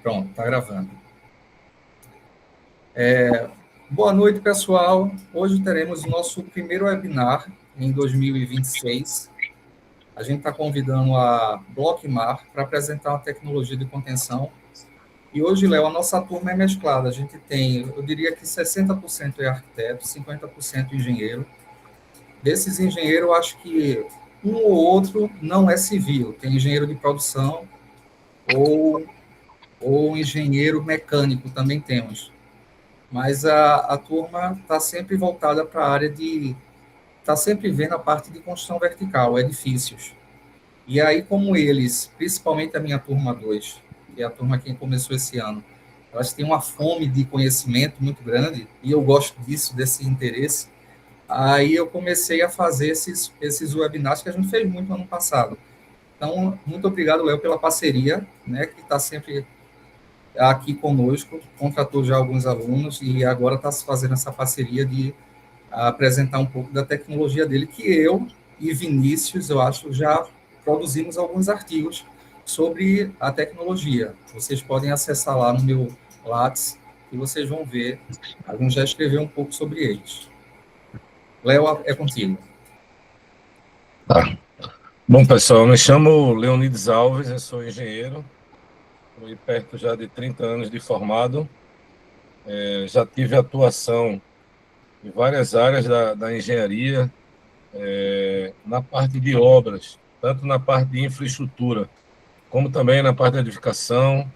Pronto, está gravando. Boa noite, pessoal. Hoje teremos o nosso primeiro webinar em 2026. A gente está convidando a Blockmar para apresentar uma tecnologia de contenção. E hoje, Léo, a nossa turma é mesclada. A gente tem, eu diria que 60% é arquiteto, 50% engenheiro. Desses engenheiros, eu acho que um ou outro não é civil. Tem engenheiro de produção ou engenheiro mecânico, também temos. Mas a turma está sempre voltada para a área de... Está sempre vendo a parte de construção vertical, edifícios. E aí, como eles, principalmente a minha turma 2, que é a turma que começou esse ano, elas têm uma fome de conhecimento muito grande, e eu gosto disso, desse interesse, aí eu comecei a fazer esses webinars que a gente fez muito no ano passado. Então, muito obrigado, Léo, pela parceria, né, que está sempre aqui conosco, contratou já alguns alunos e agora está se fazendo essa parceria de apresentar um pouco da tecnologia dele, que eu e Vinícius, eu acho, já produzimos alguns artigos sobre a tecnologia. Vocês podem acessar lá no meu Lattes e vocês vão ver. A gente já escreveu um pouco sobre eles. Léo, é contigo. Tá. Bom, pessoal, eu me chamo Leonides Alves, eu sou engenheiro, estou perto já de 30 anos de formado, já tive atuação em várias áreas da engenharia, na parte de obras, tanto na parte de infraestrutura, como também na parte de edificação,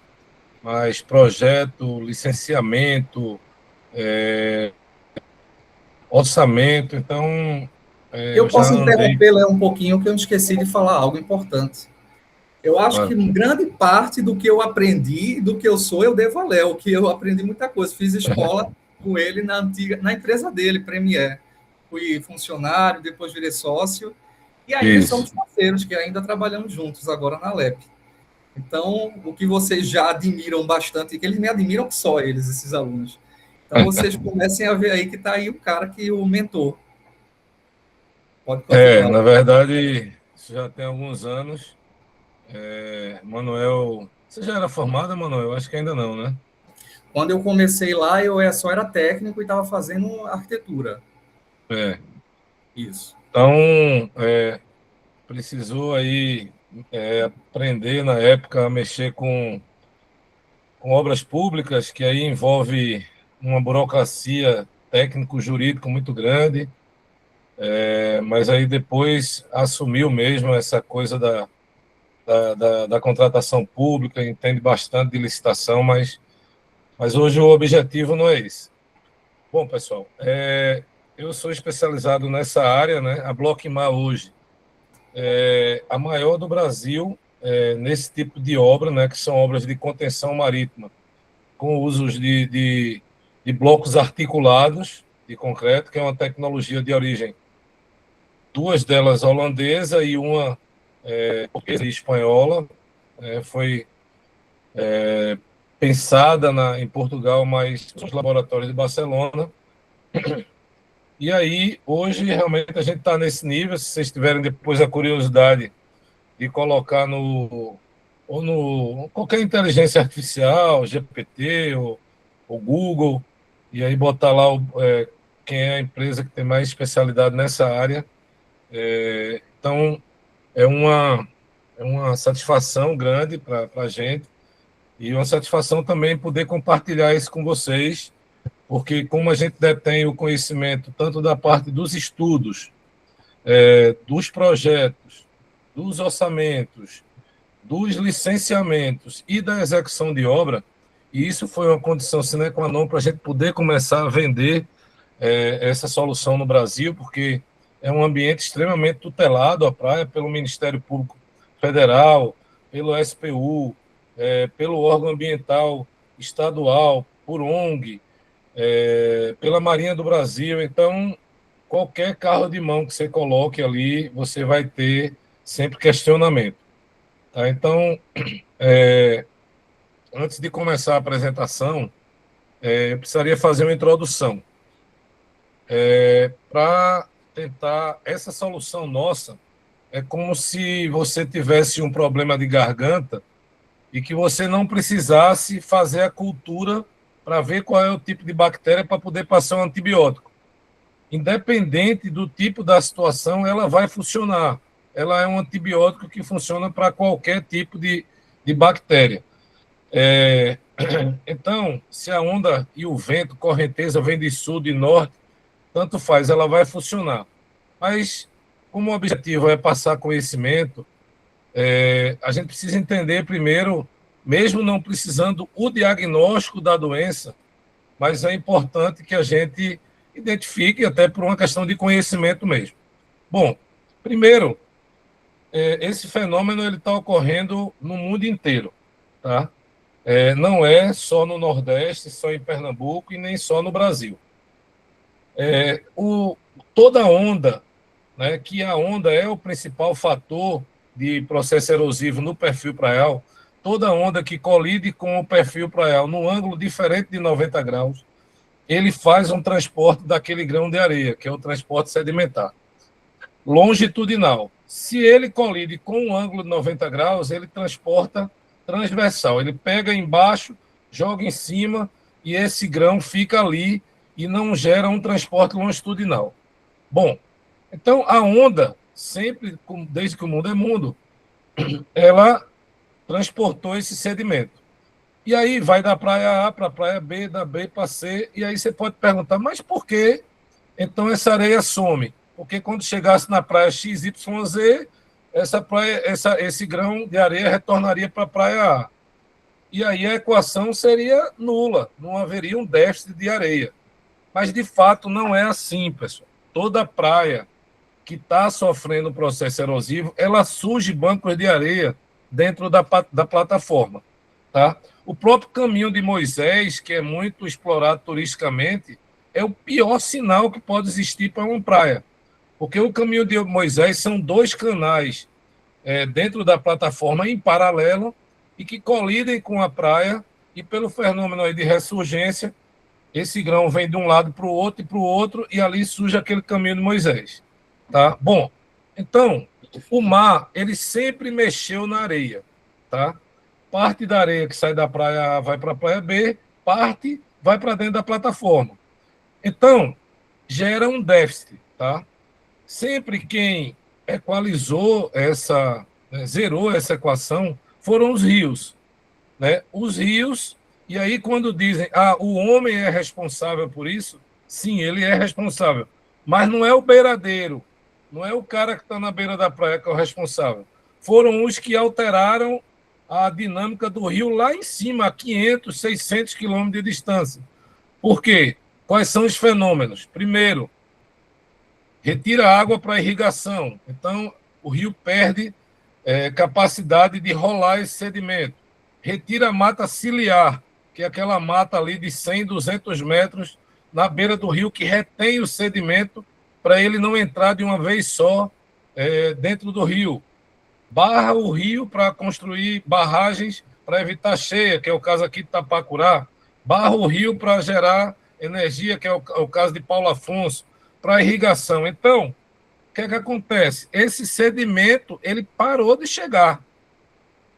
mas projeto, licenciamento, orçamento, então Eu eu já posso andei... interromper, Léo, um pouquinho, que eu esqueci de falar algo importante. Eu acho que Claro. grande parte do que eu aprendi, do que eu sou, eu devo a Léo, que eu aprendi muita coisa. Fiz escola com ele na empresa dele, Premier. Fui funcionário, depois virei sócio, e ainda Isso. somos parceiros, que ainda trabalhamos juntos agora na LEP. Então, o que vocês já admiram bastante, que eles me admiram só eles, esses alunos. Então, vocês comecem a ver aí que está aí o cara que o mentor. Pode continuar. Na verdade, isso já tem alguns anos. Manuel, você já era formado, Manuel? Acho que ainda não, né? Quando eu comecei lá, eu só era técnico e estava fazendo arquitetura. É. Isso. Então, precisou aí aprender na época a mexer com obras públicas, que aí envolve uma burocracia técnico-jurídico muito grande, mas aí depois assumiu mesmo essa coisa da contratação pública, entende bastante de licitação, mas hoje o objetivo não é esse. Bom, pessoal, eu sou especializado nessa área, né? A Blockmar hoje é a maior do Brasil nesse tipo de obra, né? Que são obras de contenção marítima, com usos de blocos articulados de concreto, que é uma tecnologia de origem, duas delas holandesa e uma portuguesa e espanhola, foi pensada em Portugal, mas nos laboratórios de Barcelona. E aí, hoje, realmente, a gente está nesse nível. Se vocês tiverem depois a curiosidade de colocar ou no qualquer inteligência artificial, GPT ou Google, e aí botar lá quem é a empresa que tem mais especialidade nessa área. Então, é uma satisfação grande para a gente e uma satisfação também poder compartilhar isso com vocês, porque como a gente detém o conhecimento tanto da parte dos estudos, dos projetos, dos orçamentos, dos licenciamentos e da execução de obra, e isso foi uma condição sine qua non para a gente poder começar a vender essa solução no Brasil, porque é um ambiente extremamente tutelado, a praia, pelo Ministério Público Federal, pelo SPU, pelo órgão ambiental estadual, por ONG, pela Marinha do Brasil. Então, qualquer carro de mão que você coloque ali, você vai ter sempre questionamento. Tá? Então, antes de começar a apresentação, eu precisaria fazer uma introdução. Para tentar, essa solução nossa é como se você tivesse um problema de garganta e que você não precisasse fazer a cultura para ver qual é o tipo de bactéria para poder passar um antibiótico. Independente do tipo da situação, ela vai funcionar. Ela é um antibiótico que funciona para qualquer tipo de bactéria. Então, se a onda e o vento, correnteza, vem de sul, de norte, tanto faz, ela vai funcionar. Mas, como o objetivo é passar conhecimento, a gente precisa entender primeiro, mesmo não precisando o diagnóstico da doença, mas é importante que a gente identifique, até por uma questão de conhecimento mesmo. Bom, primeiro, esse fenômeno ele está ocorrendo no mundo inteiro, tá? Não é só no Nordeste, só em Pernambuco e nem só no Brasil. Toda onda, né, que a onda é o principal fator de processo erosivo no perfil praial, toda onda que colide com o perfil praial num ângulo diferente de 90 graus, ele faz um transporte daquele grão de areia, que é o transporte sedimentar, longitudinal. Se ele colide com um ângulo de 90 graus, ele transporta transversal. Ele pega embaixo, joga em cima, e esse grão fica ali e não gera um transporte longitudinal. Bom, então a onda, sempre, desde que o mundo é mundo, ela transportou esse sedimento. E aí vai da praia A para a praia B, da B para C, e aí você pode perguntar, mas por que então essa areia some? Porque quando chegasse na praia XYZ, esse grão de areia retornaria para a praia A. E aí a equação seria nula, não haveria um déficit de areia. Mas, de fato, não é assim, pessoal. Toda praia que está sofrendo um processo erosivo, ela surge bancos de areia dentro da plataforma. Tá? O próprio caminho de Moisés, que é muito explorado turisticamente, é o pior sinal que pode existir para uma praia. Porque o caminho de Moisés são dois canais dentro da plataforma em paralelo e que colidem com a praia, e pelo fenômeno aí de ressurgência, esse grão vem de um lado para o outro e para o outro, e ali surge aquele caminho de Moisés. Tá? Bom, então, o mar, ele sempre mexeu na areia. Tá? Parte da areia que sai da praia A vai para a praia B, parte vai para dentro da plataforma. Então, gera um déficit. Tá? Sempre quem equalizou zerou essa equação, foram os rios. Né? Os rios, e aí quando dizem, o homem é responsável por isso, sim, ele é responsável, mas não é o beiradeiro, não é o cara que está na beira da praia que é o responsável. Foram os que alteraram a dinâmica do rio lá em cima, a 500, 600 quilômetros de distância. Por quê? Quais são os fenômenos? Primeiro, retira água para irrigação. Então, o rio perde capacidade de rolar esse sedimento. Retira a mata ciliar, que é aquela mata ali de 100, 200 metros na beira do rio, que retém o sedimento para ele não entrar de uma vez só dentro do rio. Barra o rio para construir barragens para evitar cheia, que é o caso aqui de Tapacurá. Barra o rio para gerar energia, que é o caso de Paulo Afonso, para irrigação. Então, o que é que acontece? Esse sedimento, ele parou de chegar.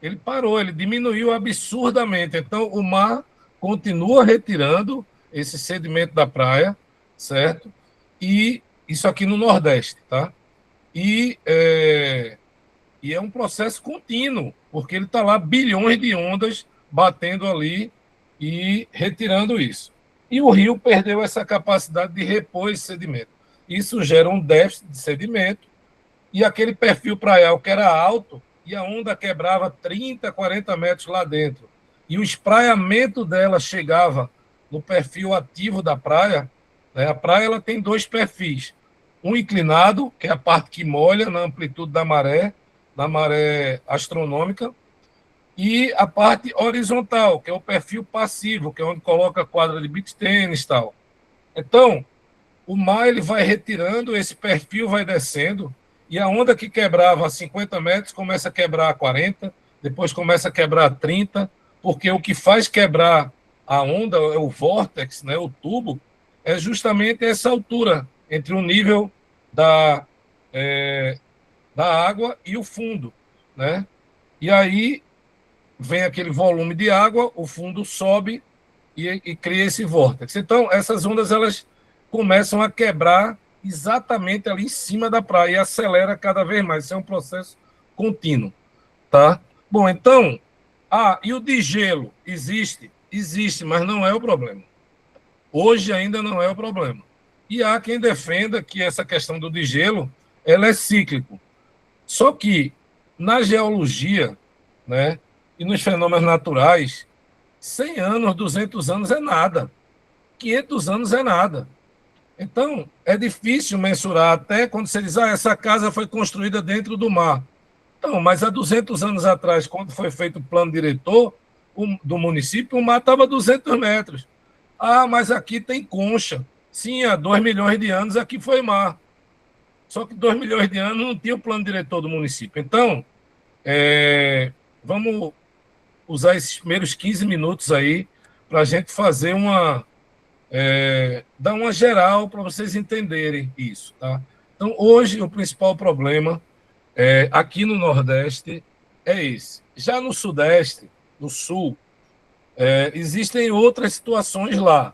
Ele parou, ele diminuiu absurdamente. Então, o mar continua retirando esse sedimento da praia, certo? E isso aqui no Nordeste, tá? E é um processo contínuo, porque ele está lá, bilhões de ondas batendo ali e retirando isso. E o rio perdeu essa capacidade de repor esse sedimento. Isso gera um déficit de sedimento, e aquele perfil praial que era alto, e a onda quebrava 30, 40 metros lá dentro, e o espraiamento dela chegava no perfil ativo da praia, né? A praia ela tem dois perfis, um inclinado, que é a parte que molha na amplitude da maré, na maré astronômica, e a parte horizontal, que é o perfil passivo, que é onde coloca a quadra de beach tênis e tal. Então, o mar ele vai retirando, esse perfil vai descendo, e a onda que quebrava a 50 metros começa a quebrar a 40, depois começa a quebrar a 30, porque o que faz quebrar a onda, é o vórtex, né, o tubo, é justamente essa altura entre o nível da água e o fundo. Né? E aí vem aquele volume de água, o fundo sobe e cria esse vórtice. Então, essas ondas elas começam a quebrar exatamente ali em cima da praia e acelera cada vez mais. Isso é um processo contínuo, tá? Bom, então, e o de gelo existe? Existe, mas não é o problema. Hoje ainda não é o problema. E há quem defenda que essa questão do de gelo, ela é cíclico. Só que na geologia, né, e nos fenômenos naturais, 100 anos, 200 anos é nada. 500 anos é nada. Então, é difícil mensurar até quando você diz, essa casa foi construída dentro do mar. Então, mas há 200 anos atrás, quando foi feito o plano diretor do município, o mar estava a 200 metros. Mas aqui tem concha. Sim, há 2 milhões de anos aqui foi mar. Só que 2 milhões de anos não tinha o plano diretor do município. Então, vamos usar esses primeiros 15 minutos aí para a gente fazer dar uma geral para vocês entenderem isso, tá? Então, hoje, o principal problema aqui no Nordeste é esse. Já no Sudeste, no Sul, existem outras situações lá.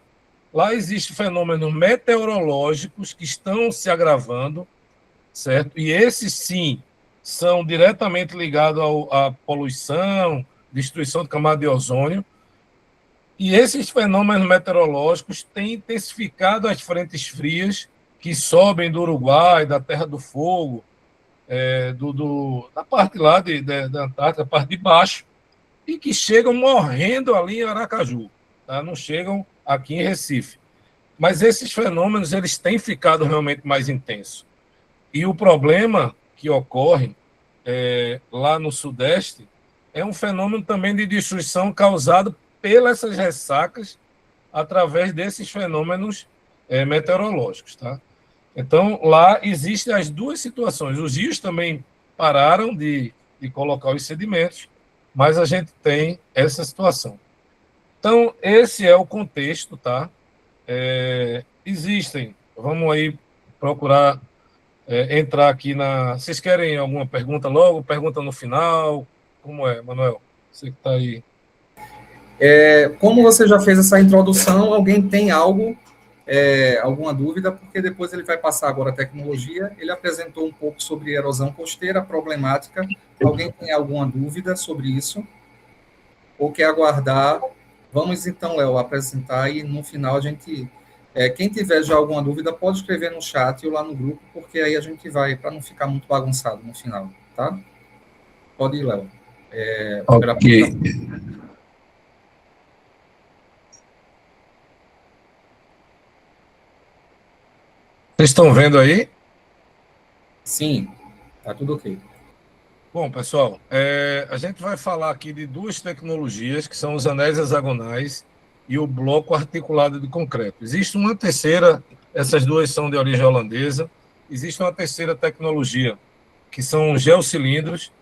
Lá existem fenômenos meteorológicos que estão se agravando, certo? E esses, sim, são diretamente ligados à poluição, destruição de camada de ozônio. E esses fenômenos meteorológicos têm intensificado as frentes frias que sobem do Uruguai, da Terra do Fogo, da parte lá da Antártica, a parte de baixo, e que chegam morrendo ali em Aracaju, tá? Não chegam aqui em Recife. Mas esses fenômenos eles têm ficado realmente mais intensos. E o problema que ocorre lá no Sudeste é um fenômeno também de destruição causado pelas ressacas através desses fenômenos meteorológicos, tá? Então, lá existem as duas situações. Os rios também pararam de colocar os sedimentos, mas a gente tem essa situação. Então, esse é o contexto, tá? Existem, vamos aí procurar entrar aqui na... Vocês querem alguma pergunta logo? Pergunta no final? Como é, Manuel? Você que está aí. Como você já fez essa introdução, alguém tem alguma dúvida? Porque depois ele vai passar agora a tecnologia. Ele apresentou um pouco sobre erosão costeira, problemática. Alguém tem alguma dúvida sobre isso? Ou quer aguardar? Vamos então, Léo, apresentar e no final a gente... quem tiver já alguma dúvida pode escrever no chat ou lá no grupo, porque aí a gente vai, para não ficar muito bagunçado no final, tá? Pode ir, Léo. Ok. Vocês estão vendo aí? Sim, tá tudo ok. Bom, pessoal, a gente vai falar aqui de duas tecnologias, que são os anéis hexagonais e o bloco articulado de concreto. Existe uma terceira, essas duas são de origem holandesa. Existe uma terceira tecnologia, que são os geocilindros,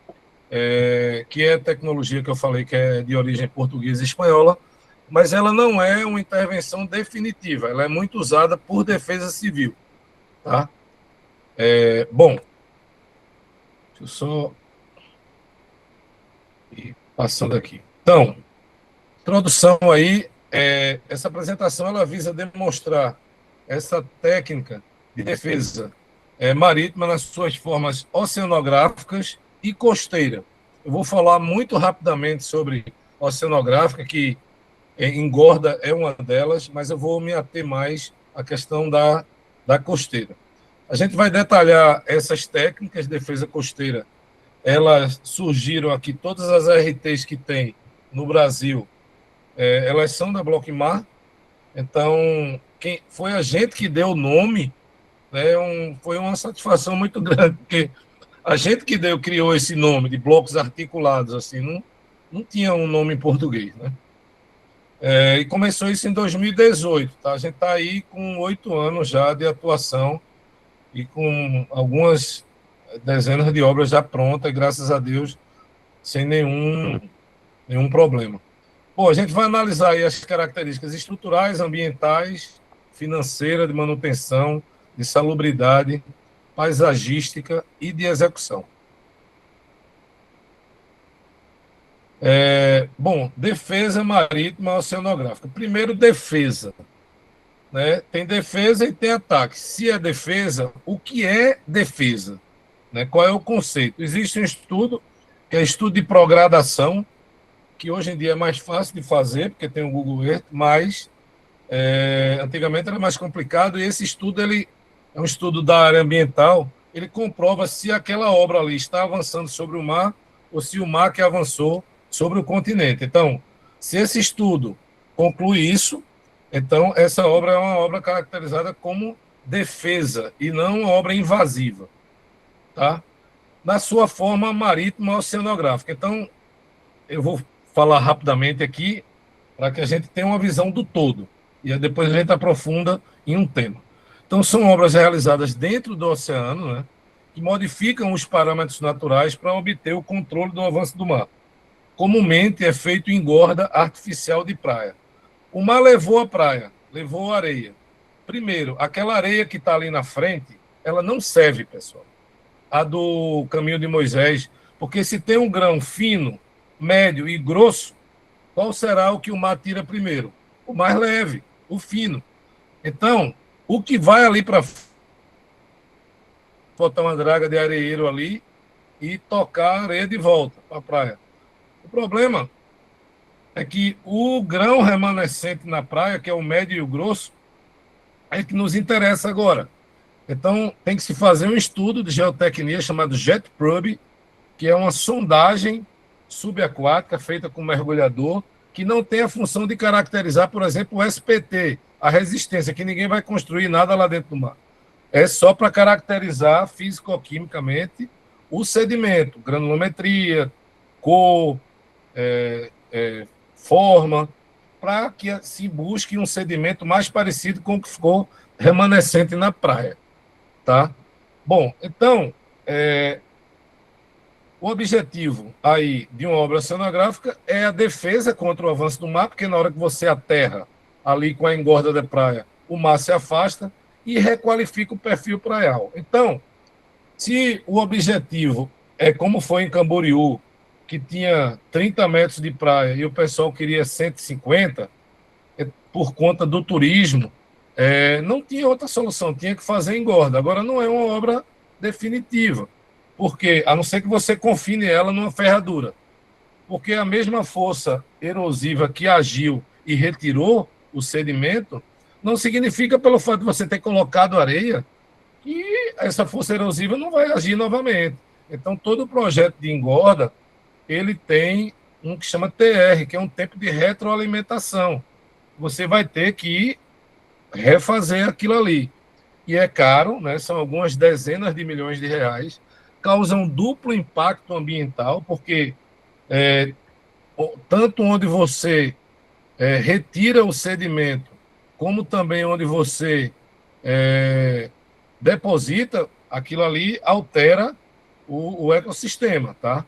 que é a tecnologia que eu falei que é de origem portuguesa e espanhola, mas ela não é uma intervenção definitiva, ela é muito usada por defesa civil. Tá? Bom, deixa eu só ir passando aqui. Então, introdução aí, essa apresentação ela visa demonstrar essa técnica de defesa marítima nas suas formas oceanográficas e costeira. Eu vou falar muito rapidamente sobre oceanográfica, que engorda é uma delas, mas eu vou me ater mais à questão da costeira. A gente vai detalhar essas técnicas de defesa costeira. Elas surgiram aqui, todas as RTs que tem no Brasil, elas são da Blockmar. Então, foi a gente que deu o nome, né, foi uma satisfação muito grande, porque a gente que criou esse nome de blocos articulados, assim, não tinha um nome em português, né? E começou isso em 2018, tá? A gente está aí com 8 anos já de atuação e com algumas dezenas de obras já prontas, graças a Deus, sem nenhum problema. Bom, a gente vai analisar aí as características estruturais, ambientais, financeiras, de manutenção, de salubridade, paisagística e de execução. Bom, defesa marítima oceanográfica. Primeiro, defesa. Né? Tem defesa e tem ataque. Se é defesa, o que é defesa? Né? Qual é o conceito? Existe um estudo, que é estudo de progradação, que hoje em dia é mais fácil de fazer, porque tem o Google Earth, mas antigamente era mais complicado, e esse estudo ele é um estudo da área ambiental, ele comprova se aquela obra ali está avançando sobre o mar ou se o mar que avançou sobre o continente. Então, se esse estudo conclui isso, então essa obra é uma obra caracterizada como defesa e não uma obra invasiva, tá? Na sua forma marítima oceanográfica. Então, eu vou falar rapidamente aqui para que a gente tenha uma visão do todo. E aí depois a gente aprofunda em um tema. Então, são obras realizadas dentro do oceano, né, que modificam os parâmetros naturais para obter o controle do avanço do mar. Comumente é feito em engorda artificial de praia. O mar levou a praia, levou a areia. Primeiro, aquela areia que está ali na frente, ela não serve, pessoal. A do Caminho de Moisés, porque se tem um grão fino, médio e grosso, qual será o que o mar tira primeiro? O mais leve, o fino. Então, o que vai ali para botar uma draga de areeiro ali e tocar a areia de volta para a praia. O problema é que o grão remanescente na praia, que é o médio e o grosso, é que nos interessa agora. Então, tem que se fazer um estudo de geotecnia chamado JetProbe, que é uma sondagem subaquática feita com mergulhador, que não tem a função de caracterizar, por exemplo, o SPT, a resistência, que ninguém vai construir nada lá dentro do mar. É só para caracterizar físico-quimicamente o sedimento, granulometria, cor, forma, para que se busque um sedimento mais parecido com o que ficou remanescente na praia. Tá? Bom, então, o objetivo aí de uma obra oceanográfica é a defesa contra o avanço do mar, porque na hora que você aterra ali com a engorda da praia, o mar se afasta e requalifica o perfil praial. Então, se o objetivo é como foi em Camboriú, que tinha 30 metros de praia e o pessoal queria 150, por conta do turismo, não tinha outra solução, tinha que fazer engorda. Agora, não é uma obra definitiva, porque, a não ser que você confine ela numa ferradura, porque a mesma força erosiva que agiu e retirou o sedimento não significa, pelo fato de você ter colocado areia, que essa força erosiva não vai agir novamente. Então, todo o projeto de engorda, ele tem um que chama TR, que é um tempo de retroalimentação. Você vai ter que refazer aquilo ali. E é caro, né? São algumas dezenas de milhões de reais, causam duplo impacto ambiental, porque tanto onde você retira o sedimento, como também onde você deposita, aquilo ali altera o ecossistema, tá?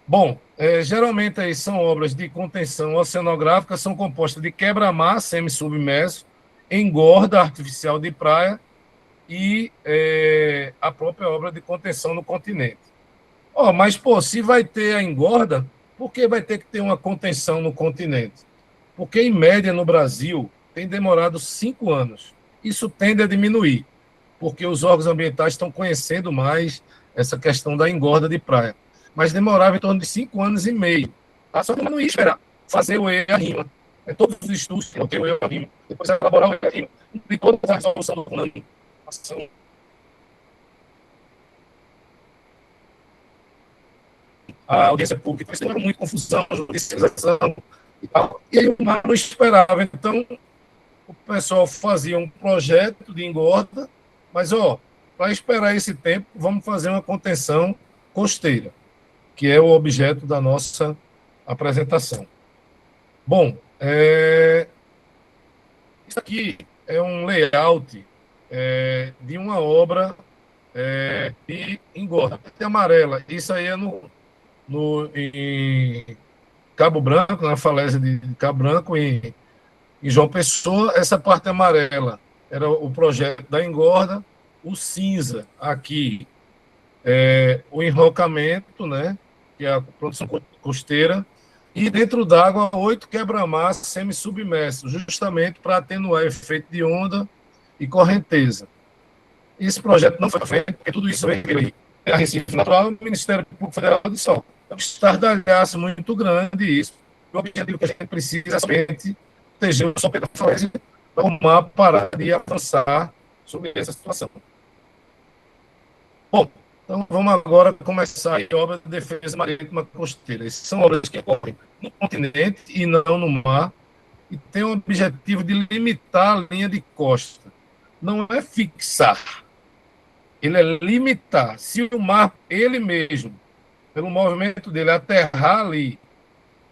Bom, geralmente aí são obras de contenção oceanográfica, são compostas de quebra-mar semi-submerso, engorda artificial de praia e a própria obra de contenção no continente. Mas, pô, se vai ter a engorda, por que vai ter que ter uma contenção no continente? Porque, em média, no Brasil, tem demorado 5 anos. Isso tende a diminuir, porque os órgãos ambientais estão conhecendo mais essa questão da engorda de praia. Mas demorava em torno de 5 anos e meio. Tá? Só que não ia esperar fazer o EA-RIMA. Todos os estudos que eu o EA-RIMA, depois elaborar o EA-RIMA, e toda a resolução do plano, a audiência pública, isso era muito confusão, judicialização e tal. E aí o mar não esperava. Então, o pessoal fazia um projeto de engorda, mas, para esperar esse tempo, vamos fazer uma contenção costeira, que é o objeto da nossa apresentação. Bom, isso aqui é um layout de uma obra de engorda. Parte amarela, isso aí é em Cabo Branco, na falésia de Cabo Branco, em João Pessoa. Essa parte amarela era o projeto da engorda, o cinza aqui o enrocamento, né, que é a produção costeira, e dentro d'água 8 quebra-mar semi-submersos, justamente para atenuar efeito de onda e correnteza. Esse projeto não foi para frente, porque tudo isso veio a Recife Natural e o Ministério Público Federal de Sol. É um estardalhaço muito grande isso. O objetivo que a gente precisa é somente proteger o São Pedro da Floresta para o mar parar de avançar sobre essa situação. Bom, então vamos agora começar a obra de defesa marítima costeira. Essas são obras que ocorrem no continente e não no mar, e tem o objetivo de limitar a linha de costa. Não é fixar, ele é limitar. Se o mar, ele mesmo, pelo movimento dele, aterrar ali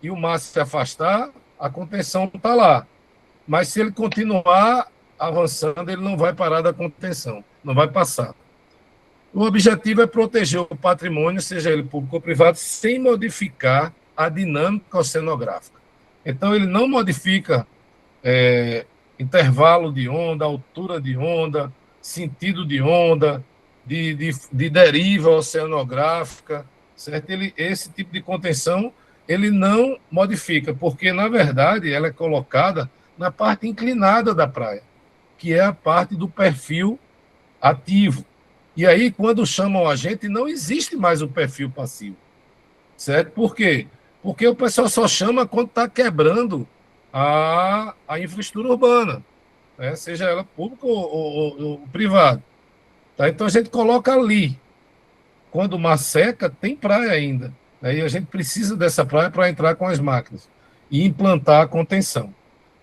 e o mar se afastar, a contenção está lá. Mas se ele continuar avançando, ele não vai parar da contenção, não vai passar. O objetivo é proteger o patrimônio, seja ele público ou privado, sem modificar a dinâmica oceanográfica. Então, ele não modifica intervalo de onda, altura de onda, sentido de onda, de deriva oceanográfica, certo? Esse tipo de contenção ele não modifica, porque, na verdade, ela é colocada na parte inclinada da praia, que é a parte do perfil ativo. E aí, quando chamam a gente, não existe mais o perfil passivo, certo? Por quê? Porque o pessoal só chama quando está quebrando a infraestrutura urbana, né? Seja ela pública ou privada. Tá? Então, a gente coloca ali. Quando o mar seca, tem praia ainda. Aí a gente precisa dessa praia para entrar com as máquinas e implantar a contenção.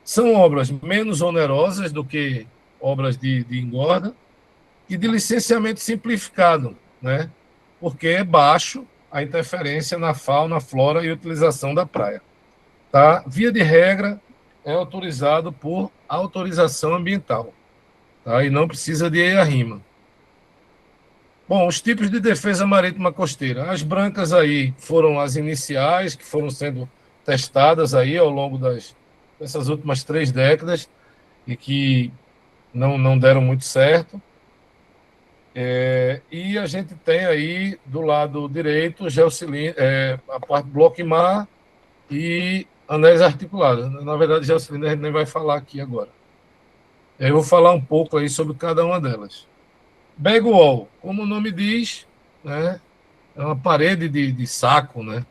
São obras menos onerosas do que obras de engorda e de licenciamento simplificado, né? Porque é baixo a interferência na fauna, flora e utilização da praia. Tá? Via de regra, é autorizado por autorização ambiental, tá? E não precisa de EIA-RIMA. Bom, os tipos de defesa marítima costeira. As brancas aí foram as iniciais, que foram sendo testadas aí ao longo dessas últimas 3 décadas e que não deram muito certo. E a gente tem aí, do lado direito, a parte bloco e mar e anéis articulados. Na verdade, geocilindro a gente nem vai falar aqui agora. Eu vou falar um pouco aí sobre cada uma delas. Bag wall, como o nome diz, né, é uma parede de saco, né?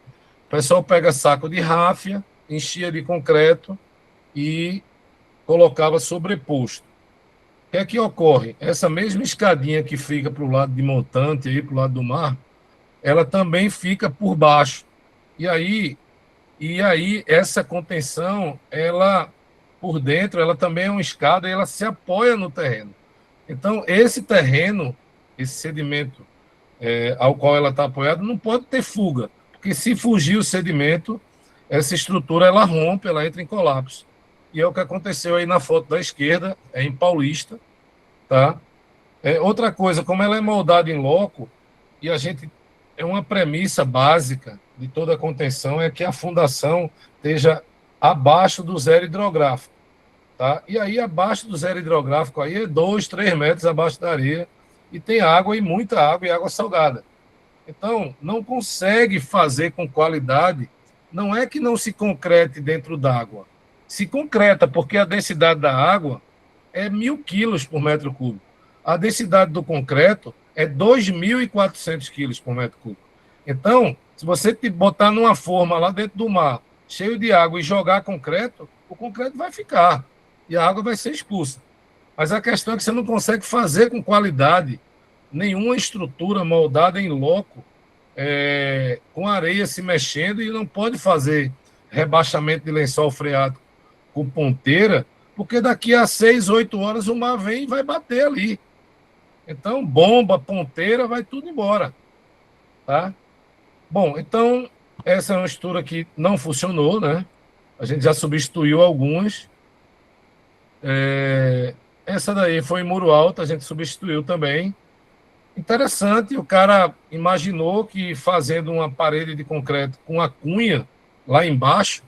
O pessoal pega saco de ráfia, enchia de concreto e colocava sobreposto. O que é que ocorre? Essa mesma escadinha que fica para o lado de montante, aí para o lado do mar, ela também fica por baixo. E aí essa contenção, ela por dentro, ela também é uma escada e ela se apoia no terreno. Então, esse terreno, esse sedimento ao qual ela está apoiada, não pode ter fuga, porque se fugir o sedimento, essa estrutura ela rompe, ela entra em colapso. E é o que aconteceu aí na foto da esquerda, em Paulista, tá? Outra coisa, como ela é moldada em loco, e a gente é uma premissa básica de toda a contenção é que a fundação esteja abaixo do zero hidrográfico. Tá? E aí, abaixo do zero hidrográfico, aí é 2, 3 metros abaixo da areia, e tem água, e muita água, e água salgada. Então, não consegue fazer com qualidade, não é que não se concrete dentro d'água, se concreta, porque a densidade da água é 1.000 quilos por metro cúbico. A densidade do concreto é 2.400 quilos por metro cúbico. Então, se você te botar numa forma lá dentro do mar, cheio de água, e jogar concreto, o concreto vai ficar e a água vai ser expulsa. Mas a questão é que você não consegue fazer com qualidade nenhuma estrutura moldada em loco, com areia se mexendo, e não pode fazer rebaixamento de lençol freático com ponteira, porque daqui a 6, 8 horas o mar vem e vai bater ali. Então, bomba, ponteira, vai tudo embora. Tá? Bom, então, essa é uma estrutura que não funcionou, né? A gente já substituiu algumas. Essa daí foi em muro alto, a gente substituiu também. Interessante, o cara imaginou que fazendo uma parede de concreto com a cunha lá embaixo,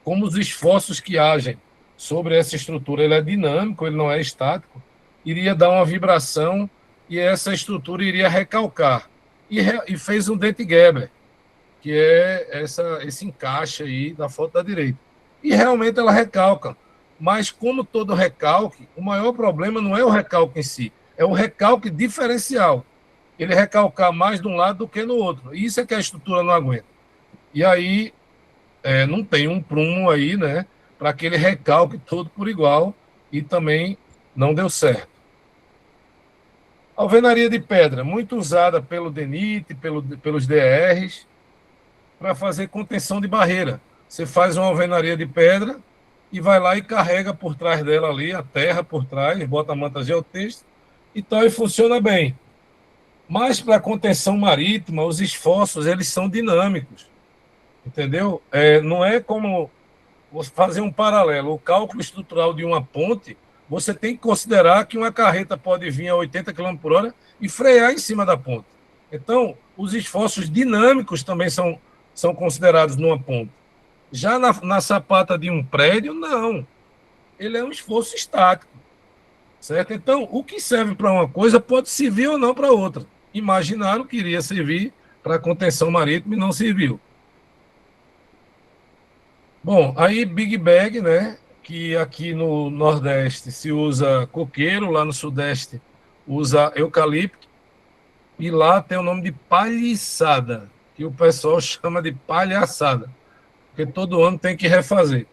como os esforços que agem sobre essa estrutura, ele é dinâmico, ele não é estático, iria dar uma vibração e essa estrutura iria recalcar. E fez um dente Geber. que é esse encaixe aí da foto da direita. E realmente ela recalca. Mas, como todo recalque, o maior problema não é o recalque em si, é o recalque diferencial. Ele recalcar mais de um lado do que no outro. Isso é que a estrutura não aguenta. E aí, não tem um prumo aí, né, para aquele recalque todo por igual, e também não deu certo. Alvenaria de pedra, muito usada pelo DENIT, pelos DRs, para fazer contenção de barreira. Você faz uma alvenaria de pedra e vai lá e carrega por trás dela ali, a terra por trás, bota a manta geotêxtil e tal, e funciona bem. Mas para contenção marítima, os esforços, eles são dinâmicos, entendeu? Não é como fazer um paralelo. O cálculo estrutural de uma ponte, você tem que considerar que uma carreta pode vir a 80 km por hora e frear em cima da ponte. Então, os esforços dinâmicos também são considerados numa ponte. Já na sapata de um prédio, não. Ele é um esforço estático, certo? Então, o que serve para uma coisa pode servir ou não para outra. Imaginaram que iria servir para contenção marítima e não serviu. Bom, aí Big Bag, né? Que aqui no Nordeste se usa coqueiro, lá no Sudeste usa eucalipto, e lá tem o nome de palhiçada, que o pessoal chama de palhaçada, porque todo ano tem que refazer.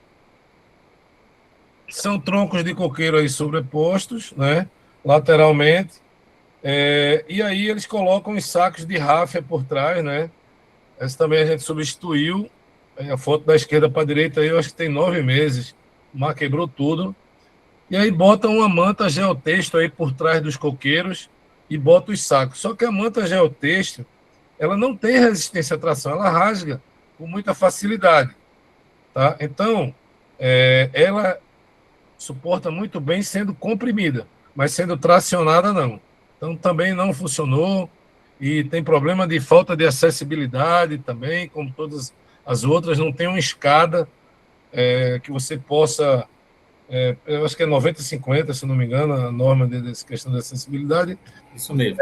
São troncos de coqueiro aí sobrepostos, né? Lateralmente. E aí eles colocam os sacos de ráfia por trás, né? Essa também a gente substituiu. A foto da esquerda para a direita aí, eu acho que tem 9 meses. O mar quebrou tudo. E aí bota uma manta geotêxtil aí por trás dos coqueiros e bota os sacos. Só que a manta geotêxtil, ela não tem resistência à tração, ela rasga com muita facilidade, tá? Então, ela suporta muito bem sendo comprimida, mas sendo tracionada, não. Então, também não funcionou e tem problema de falta de acessibilidade também, como todas as outras, não tem uma escada que você possa, eu acho que é 90/50, se não me engano, a norma dessa questão da acessibilidade. Isso mesmo.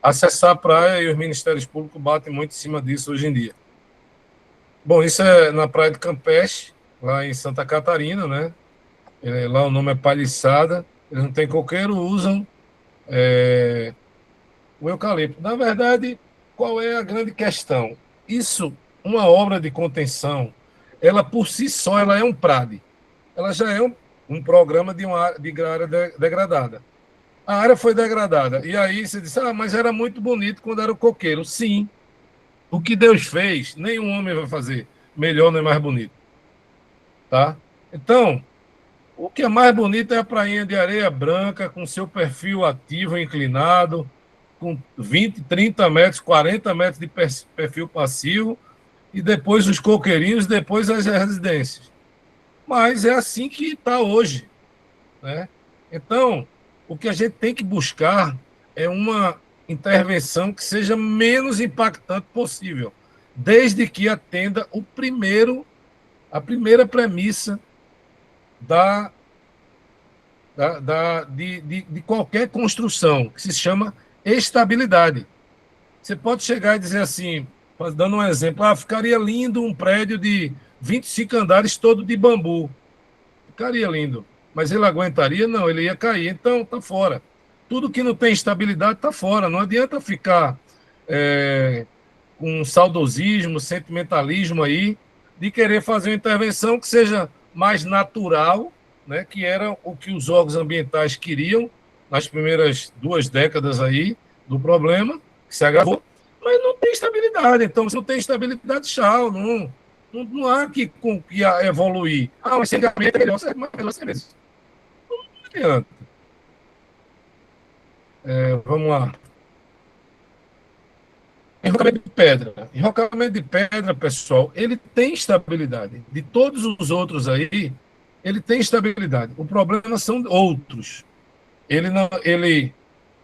Acessar a praia, e os ministérios públicos batem muito em cima disso hoje em dia. Bom, isso é na praia de Campeche, lá em Santa Catarina, né? Lá o nome é Palhiçada, eles não têm coqueiro, usam o eucalipto. Na verdade, qual é a grande questão? Isso, uma obra de contenção, ela por si só ela é um PRAD. Ela já é um programa de área degradada. A área foi degradada. E aí você disse, mas era muito bonito quando era o coqueiro. Sim. O que Deus fez, nenhum homem vai fazer melhor nem mais bonito. Tá? Então, o que é mais bonito é a prainha de areia branca, com seu perfil ativo, inclinado, com 20, 30 metros, 40 metros de perfil passivo, e depois os coqueirinhos, depois as residências. Mas é assim que está hoje, né? Então, o que a gente tem que buscar é uma intervenção que seja menos impactante possível, desde que atenda a primeira premissa de qualquer construção, que se chama estabilidade. Você pode chegar e dizer assim, dando um exemplo, ficaria lindo um prédio de 25 andares todo de bambu. Ficaria lindo. Mas ele aguentaria? Não, ele ia cair. Então, está fora. Tudo que não tem estabilidade está fora. Não adianta ficar com saudosismo, sentimentalismo aí, de querer fazer uma intervenção que seja mais natural, né, que era o que os órgãos ambientais queriam nas primeiras 2 décadas aí do problema, que se agravou, mas não tem estabilidade. Então, se não tem estabilidade, tchau, não há que evoluir. O encerramento é melhor, melhor ser mesmo. Não adianta. Vamos lá. Enrocamento de pedra. Enrocamento de pedra, pessoal, ele tem estabilidade. De todos os outros aí, ele tem estabilidade. O problema são outros. Ele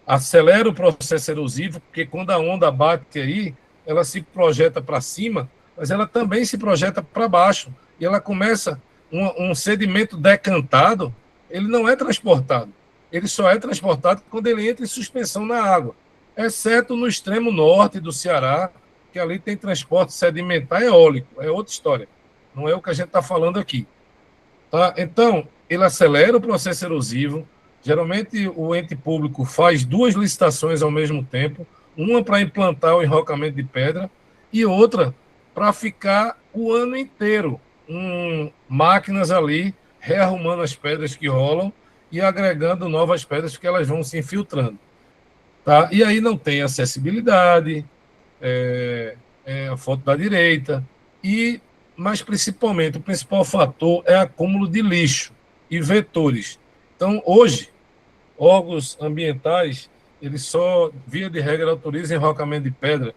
acelera o processo erosivo, porque quando a onda bate aí, ela se projeta para cima, mas ela também se projeta para baixo. E ela começa, um sedimento decantado, ele não é transportado. Ele só é transportado quando ele entra em suspensão na água. Exceto no extremo norte do Ceará, porque ali tem transporte sedimentar eólico, é outra história. Não é o que a gente está falando aqui. Tá? Então, ele acelera o processo erosivo. Geralmente, o ente público faz 2 licitações ao mesmo tempo, uma para implantar o enrocamento de pedra e outra para ficar o ano inteiro máquinas ali rearrumando as pedras que rolam e agregando novas pedras, porque elas vão se infiltrando. Tá? E aí não tem acessibilidade, a foto da direita, mas principalmente o principal fator é acúmulo de lixo e vetores. Então, hoje, órgãos ambientais, eles só, via de regra, autorizam enrocamento de pedra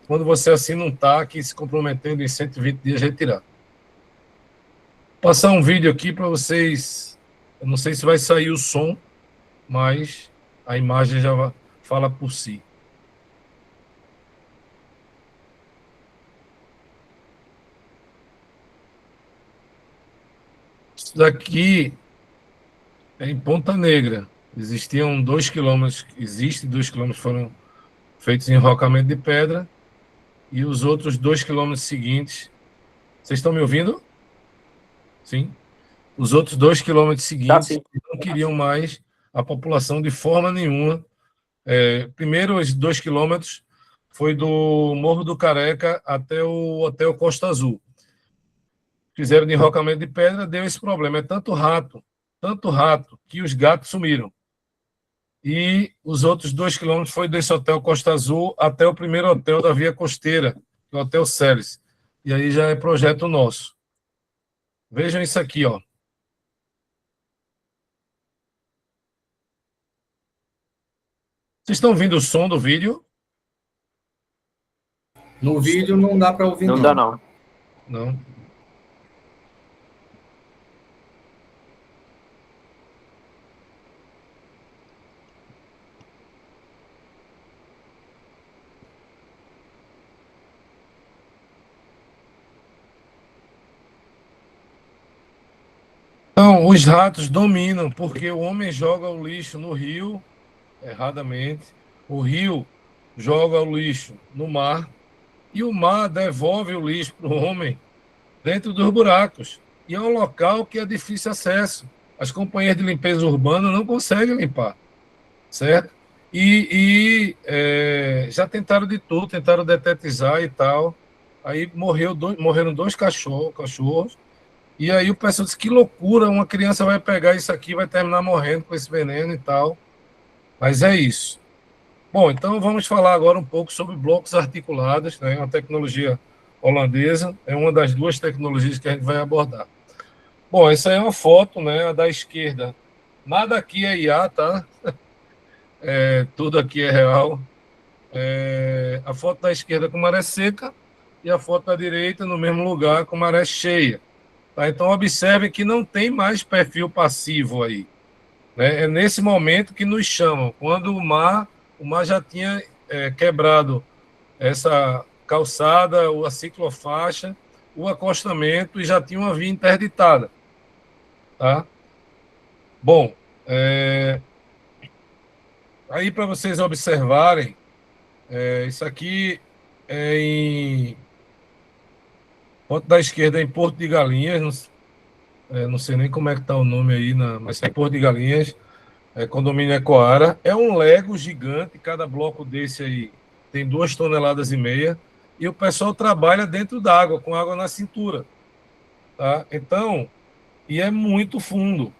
quando você assina um TAC se comprometendo em 120 dias retirar. Vou passar um vídeo aqui para vocês, eu não sei se vai sair o som, mas a imagem já fala por si. Isso daqui é em Ponta Negra. Existiam 2 quilômetros, existe 2 quilômetros foram feitos em enrocamento de pedra, e os outros 2 quilômetros seguintes. Vocês estão me ouvindo? Sim. Os outros 2 quilômetros seguintes não queriam mais a população de forma nenhuma. Primeiro, os 2 quilômetros foi do Morro do Careca até o Hotel Costa Azul. Fizeram de enrocamento de pedra, deu esse problema. É tanto rato, que os gatos sumiram. E os outros 2 quilômetros foi desse Hotel Costa Azul até o primeiro hotel da Via Costeira, o Hotel Ceres. E aí já é projeto nosso. Vejam isso aqui, ó. Vocês estão ouvindo o som do vídeo? No vídeo não dá para ouvir, não. Não dá, não. Não. Então, os ratos dominam, porque o homem joga o lixo no rio, erradamente. O rio joga o lixo no mar, e o mar devolve o lixo para o homem dentro dos buracos. E é um local que é difícil acesso. As companhias de limpeza urbana não conseguem limpar, certo? Já tentaram de tudo, tentaram detetizar e tal. Aí morreram 2 cachorros. E aí o pessoal disse, que loucura, uma criança vai pegar isso aqui, vai terminar morrendo com esse veneno e tal. Mas é isso. Bom, então vamos falar agora um pouco sobre blocos articulados, né? Uma tecnologia holandesa, é uma das 2 tecnologias que a gente vai abordar. Bom, essa é uma foto, né, a da esquerda. Nada aqui é IA, tá? Tudo aqui é real. A foto da esquerda com maré seca e a foto da direita no mesmo lugar com maré cheia. Tá? Então, observem que não tem mais perfil passivo aí. Né? É nesse momento que nos chamam, quando o mar já tinha quebrado essa calçada, a ciclofaixa, o acostamento e já tinha uma via interditada. Tá? Bom, aí para vocês observarem, isso aqui é em ponto da esquerda, em Porto de Galinhas, não sei nem como é que está o nome aí, mas é Porto de Galinhas, condomínio Ecoara. É um Lego gigante, cada bloco desse aí tem 2,5 toneladas, e o pessoal trabalha dentro d'água, com água na cintura. Tá? Então, e é muito fundo.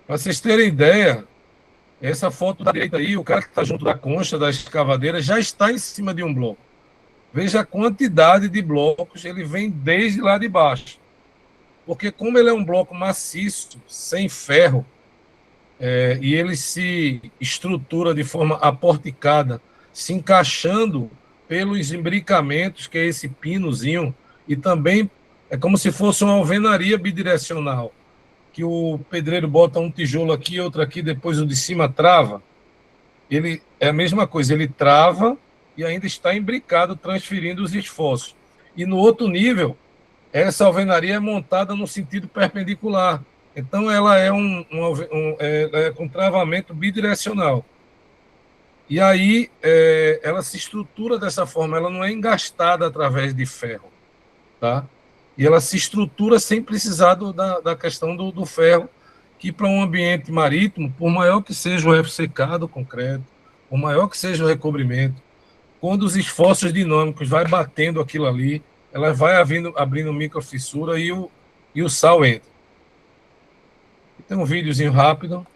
Para vocês terem ideia, essa foto da direita aí, o cara que está junto da concha da escavadeira já está em cima de um bloco. Veja a quantidade de blocos, ele vem desde lá de baixo. Porque como ele é um bloco maciço, sem ferro, e ele se estrutura de forma aporticada, se encaixando pelos imbricamentos, que é esse pinozinho, e também é como se fosse uma alvenaria bidirecional, que o pedreiro bota um tijolo aqui, outro aqui, depois o de cima trava. Ele é a mesma coisa, ele trava e ainda está imbricado, transferindo os esforços. E no outro nível, essa alvenaria é montada no sentido perpendicular. Então, ela é com travamento bidirecional. E aí ela se estrutura dessa forma, ela não é engastada através de ferro, tá? E ela se estrutura sem precisar da questão do ferro, que para um ambiente marítimo, por maior que seja o FCK do concreto, por maior que seja o recobrimento, quando os esforços dinâmicos vai batendo aquilo ali, ela vai abrindo microfissura e o sal entra. Tem um videozinho rápido.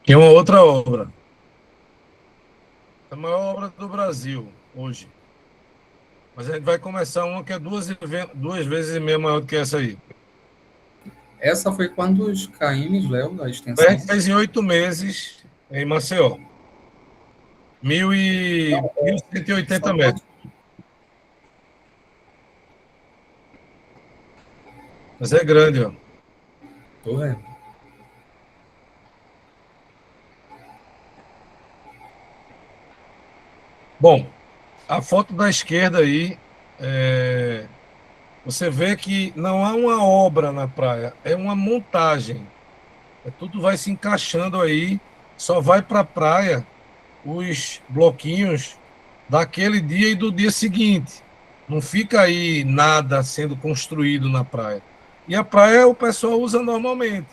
Que é uma outra obra. É a maior obra do Brasil hoje. Mas a gente vai começar uma que é duas vezes e meia maior do que essa aí. Essa foi quantos km, Léo, da A extensão? gente fez em 8 meses em Maceió. 1.180 metros. Mas é grande, ó. Tô vendo. Bom, a foto da esquerda aí, você vê que não há uma obra na praia, é uma montagem. Tudo vai se encaixando aí, só vai para a praia os bloquinhos daquele dia e do dia seguinte. Não fica aí nada sendo construído na praia. E a praia o pessoal usa normalmente.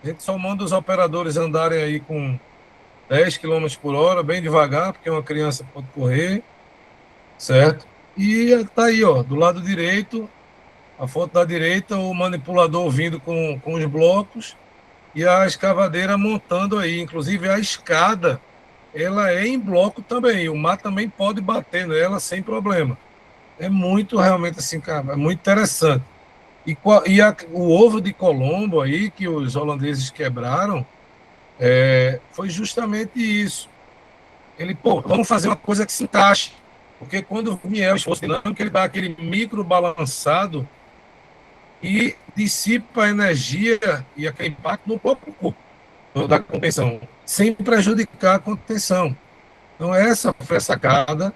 A gente só manda os operadores andarem aí com 10 quilômetros por hora, bem devagar, porque uma criança pode correr, certo? E tá aí, ó, do lado direito, a foto da direita, o manipulador vindo com os blocos e a escavadeira montando aí. Inclusive a escada, ela é em bloco também. O mar também pode bater nela sem problema. É muito realmente assim, cara, é muito interessante. O ovo de Colombo aí, que os holandeses quebraram, foi justamente isso. Ele, pô, vamos fazer uma coisa que se encaixe. Porque quando vier o esforço dinâmico, ele dá aquele micro balançado e dissipa a energia e aquele impacto no próprio corpo da contenção, sem prejudicar a contenção. Então, essa foi a sacada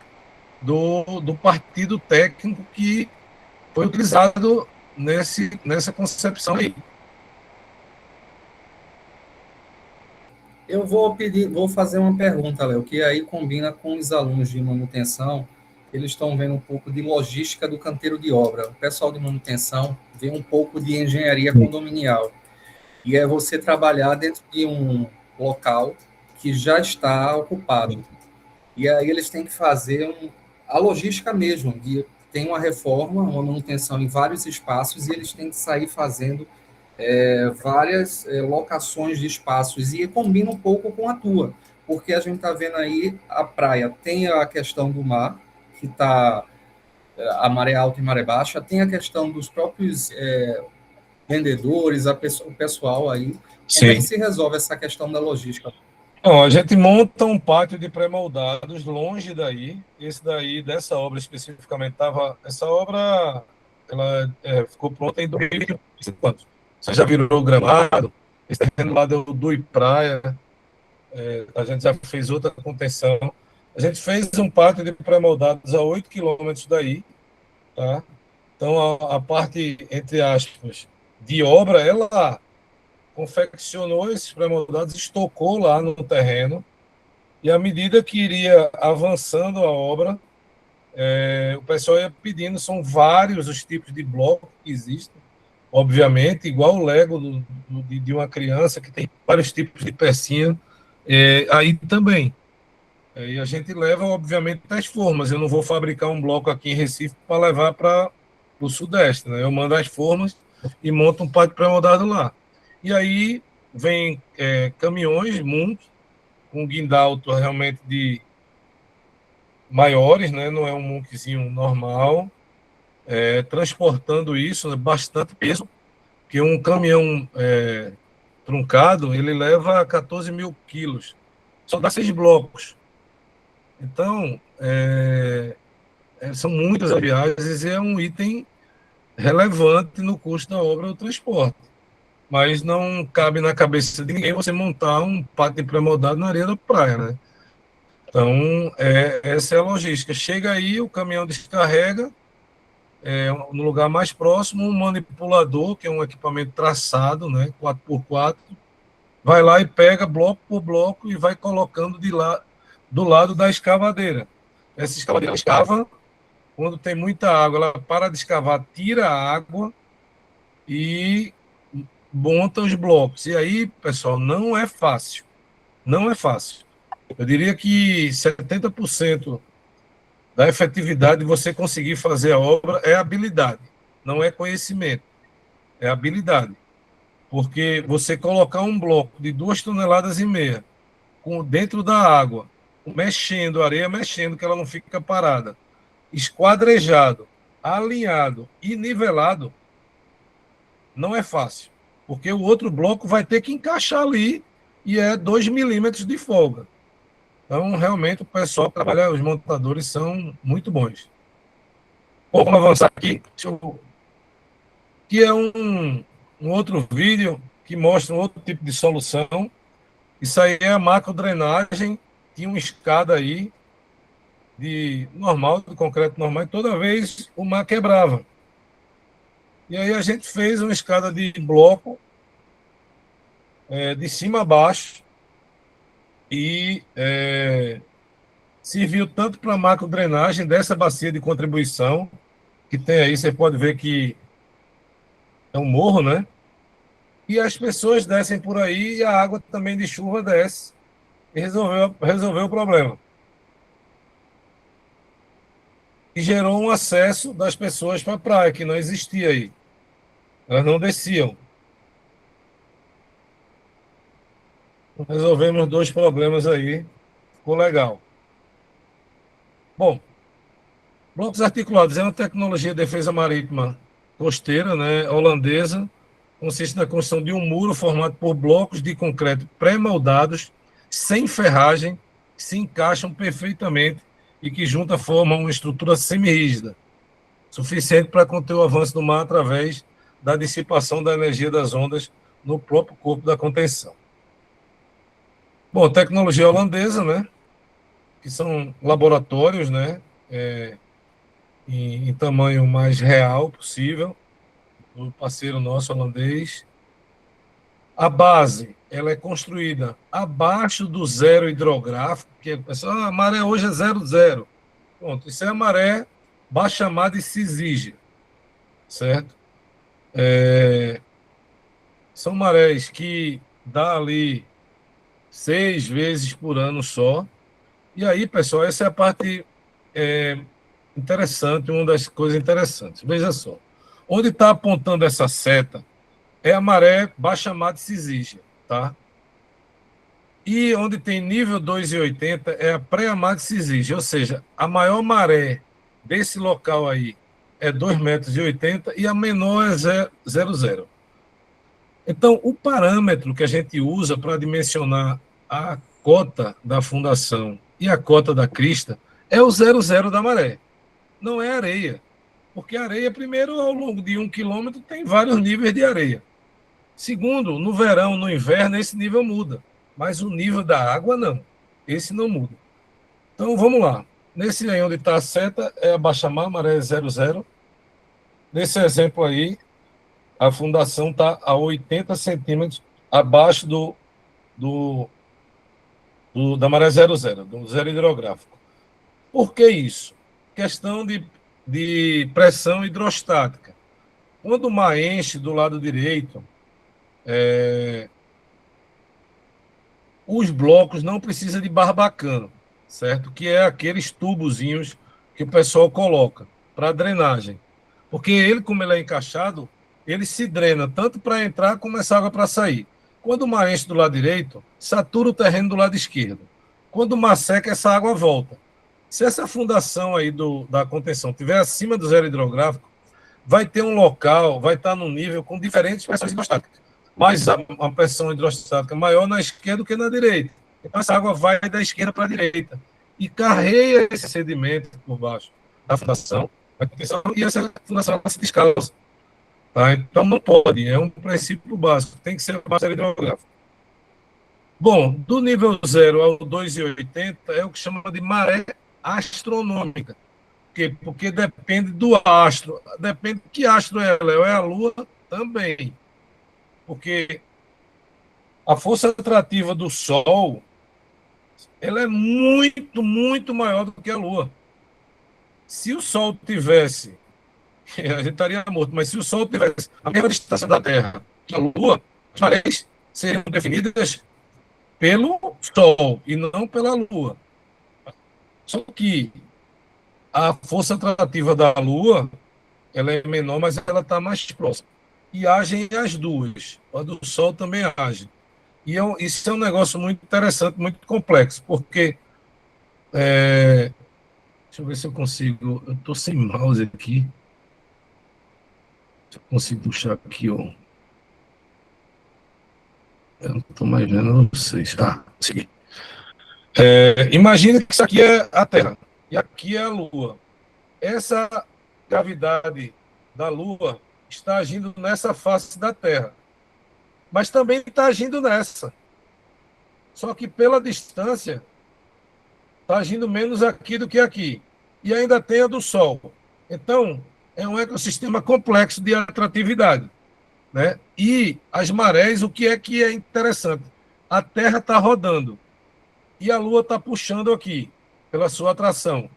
do partido técnico que foi utilizado nessa concepção aí. Eu vou fazer uma pergunta, Léo, que aí combina com os alunos de manutenção. Eles estão vendo um pouco de logística do canteiro de obra. O pessoal de manutenção vê um pouco de engenharia condominial. E é você trabalhar dentro de um local que já está ocupado. E aí eles têm que fazer a logística mesmo, tem uma reforma, uma manutenção em vários espaços e eles têm que sair fazendo várias locações de espaços e combina um pouco com a tua, porque a gente está vendo aí a praia, tem a questão do mar, que está a maré alta e maré baixa, tem a questão dos próprios vendedores, o pessoal aí. Como é que Sim. se resolve essa questão da logística? Então, a gente monta um pátio de pré-moldados longe daí. Esse daí, dessa obra especificamente, essa obra ela ficou pronta em 2005. Você já virou gramado, esse terreno lá do Ipraia, a gente já fez outra contenção. A gente fez um pátio de pré-moldados a 8 quilômetros daí, tá? Então, a parte, entre aspas, de obra, ela confeccionou esses pré-moldados, estocou lá no terreno, e à medida que iria avançando a obra, o pessoal ia pedindo, são vários os tipos de blocos que existem, obviamente, igual o Lego de uma criança, que tem vários tipos de pecinha, aí também. E a gente leva, obviamente, as formas. Eu não vou fabricar um bloco aqui em Recife para levar para o Sudeste, né? Eu mando as formas e monto um pátio pré-moldado lá. E aí vem caminhões, muitos, com guindalto realmente de maiores, né? Não é um muquezinho normal, transportando isso, né? Bastante peso, porque um caminhão truncado, ele leva 14 mil quilos, só dá 6 blocos. Então, são muitas viagens e é um item relevante no custo da obra do transporte. Mas não cabe na cabeça de ninguém você montar um pátio pré-moldado na areia da praia, né? Então, essa é a logística. Chega aí, o caminhão descarrega, no lugar mais próximo, um manipulador, que é um equipamento traçado, né, 4x4, vai lá e pega bloco por bloco e vai colocando do lado da escavadeira. Essa escavadeira escava, quando tem muita água, ela para de escavar, tira a água e monta os blocos. E aí, pessoal, não é fácil. Não é fácil. Eu diria que 70% da efetividade de você conseguir fazer a obra é habilidade, não é conhecimento, é habilidade. Porque você colocar um bloco de 2,5 toneladas dentro da água, mexendo, a areia mexendo, que ela não fica parada, esquadrejado, alinhado e nivelado, não é fácil. Porque o outro bloco vai ter que encaixar ali e é 2 milímetros de folga. Então, realmente, o pessoal que trabalha, os montadores são muito bons. Bom, vamos avançar aqui. Que é um outro vídeo que mostra um outro tipo de solução. Isso aí é a macrodrenagem. Tinha uma escada aí de concreto normal, e toda vez o mar quebrava. E aí a gente fez uma escada de bloco de cima a baixo e serviu tanto para a macrodrenagem dessa bacia de contribuição, que tem aí, você pode ver que é um morro, né? E as pessoas descem por aí e a água também de chuva desce e resolveu o problema. E gerou um acesso das pessoas para a praia, que não existia aí. Elas não desciam. Resolvemos 2 problemas aí. Ficou legal. Bom, blocos articulados é uma tecnologia de defesa marítima costeira, né, holandesa. Consiste na construção de um muro formado por blocos de concreto pré-moldados, sem ferragem, que se encaixam perfeitamente e que juntas formam uma estrutura semi-rígida, suficiente para conter o avanço do mar através da dissipação da energia das ondas no próprio corpo da contenção. Bom, tecnologia holandesa, né? Que são laboratórios, né? Em tamanho mais real possível, do parceiro nosso holandês. A base, ela é construída abaixo do zero hidrográfico, que a maré hoje é 0,0. Pronto, isso é a maré baixa mar de Cisígia, certo? São marés que dá ali 6 vezes por ano só. E aí, pessoal, essa é a parte interessante, uma das coisas interessantes. Veja só, onde está apontando essa seta é a maré baixa mar de Cisígia, tá? E onde tem nível 2,80 é a pré-mar de Cisígia, ou seja, a maior maré desse local aí é 2,80 m e a menor é 0,0. Então, o parâmetro que a gente usa para dimensionar a cota da fundação e a cota da crista é o 0,0 da maré, não é areia. Porque a areia, primeiro, ao longo de 1 quilômetro, tem vários níveis de areia. Segundo, no verão, no inverno, esse nível muda. Mas o nível da água, não. Esse não muda. Então, vamos lá. Nesse aí onde está a seta, é a baixa-mar, maré 0,0. Nesse exemplo aí, a fundação está a 80 centímetros abaixo da maré 0,0, do zero hidrográfico. Por que isso? Questão de pressão hidrostática. Quando o mar enche do lado direito, os blocos não precisam de barbacano, certo? Que é aqueles tubozinhos que o pessoal coloca para drenagem. Porque ele, como ele é encaixado, ele se drena tanto para entrar como essa água para sair. Quando o mar enche do lado direito, satura o terreno do lado esquerdo. Quando o mar seca, essa água volta. Se essa fundação aí da contenção estiver acima do zero hidrográfico, vai ter um local, vai estar num nível com diferentes pressões hidrostáticas. Mas uma pressão hidrostática maior na esquerda do que na direita. Então, essa água vai da esquerda para a direita e carrega esse sedimento por baixo. da fundação, e essa fundação se descalça. Tá? Então, não pode, é um princípio básico, tem que ser uma série hidrográfica. Bom, do nível 0 ao 2,80 é o que chama de maré astronômica. Por quê? Porque depende do astro. Depende de que astro ela é a Lua também. Porque a força atrativa do Sol ela é muito, muito maior do que a Lua. Se o Sol tivesse, a gente estaria morto, mas se o Sol tivesse a mesma distância da Terra que a Lua, as marés seriam definidas pelo Sol e não pela Lua. Só que a força atrativa da Lua ela é menor, mas ela está mais próxima. E agem as duas. A do Sol também age. E isso é um negócio muito interessante, muito complexo, porque deixa eu ver se eu consigo. Eu estou sem mouse aqui. Se eu consigo puxar aqui, ó. Eu não estou mais vendo vocês. Ah, segui. Imagine que isso aqui é a Terra e aqui é a Lua. Essa gravidade da Lua está agindo nessa face da Terra, mas também está agindo nessa. Só que pela distância, está agindo menos aqui do que aqui. E ainda tem a do Sol. Então, é um ecossistema complexo de atratividade. Né? E as marés, o que é interessante? A Terra está rodando e a Lua está puxando aqui, pela sua atração.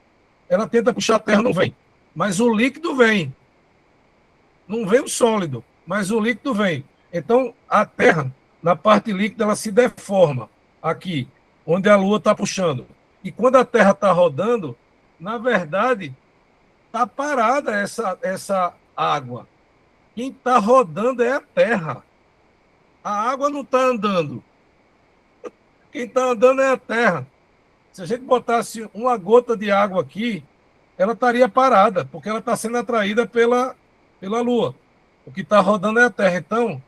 Ela tenta puxar a Terra, não vem. Mas o líquido vem. Não vem o sólido, mas o líquido vem. Então, a Terra, na parte líquida, ela se deforma aqui, onde a Lua está puxando. E quando a Terra está rodando, na verdade, está parada essa água. Quem está rodando é a Terra. A água não está andando. Quem está andando é a Terra. Se a gente botasse uma gota de água aqui, ela estaria parada, porque ela está sendo atraída pela Lua. O que está rodando é a Terra. Então,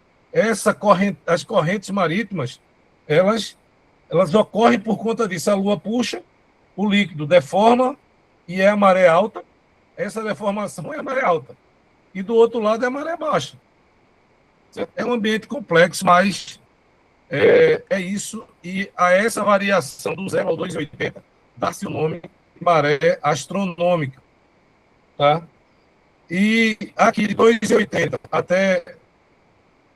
as correntes marítimas, elas ocorrem por conta disso. A Lua puxa, o líquido deforma e é a maré alta. Essa deformação é a maré alta. E do outro lado é a maré baixa. É um ambiente complexo, mas é isso. E a essa variação do 0 ao 2,80 dá-se o nome de maré astronômica. Tá? E aqui de 2,80 até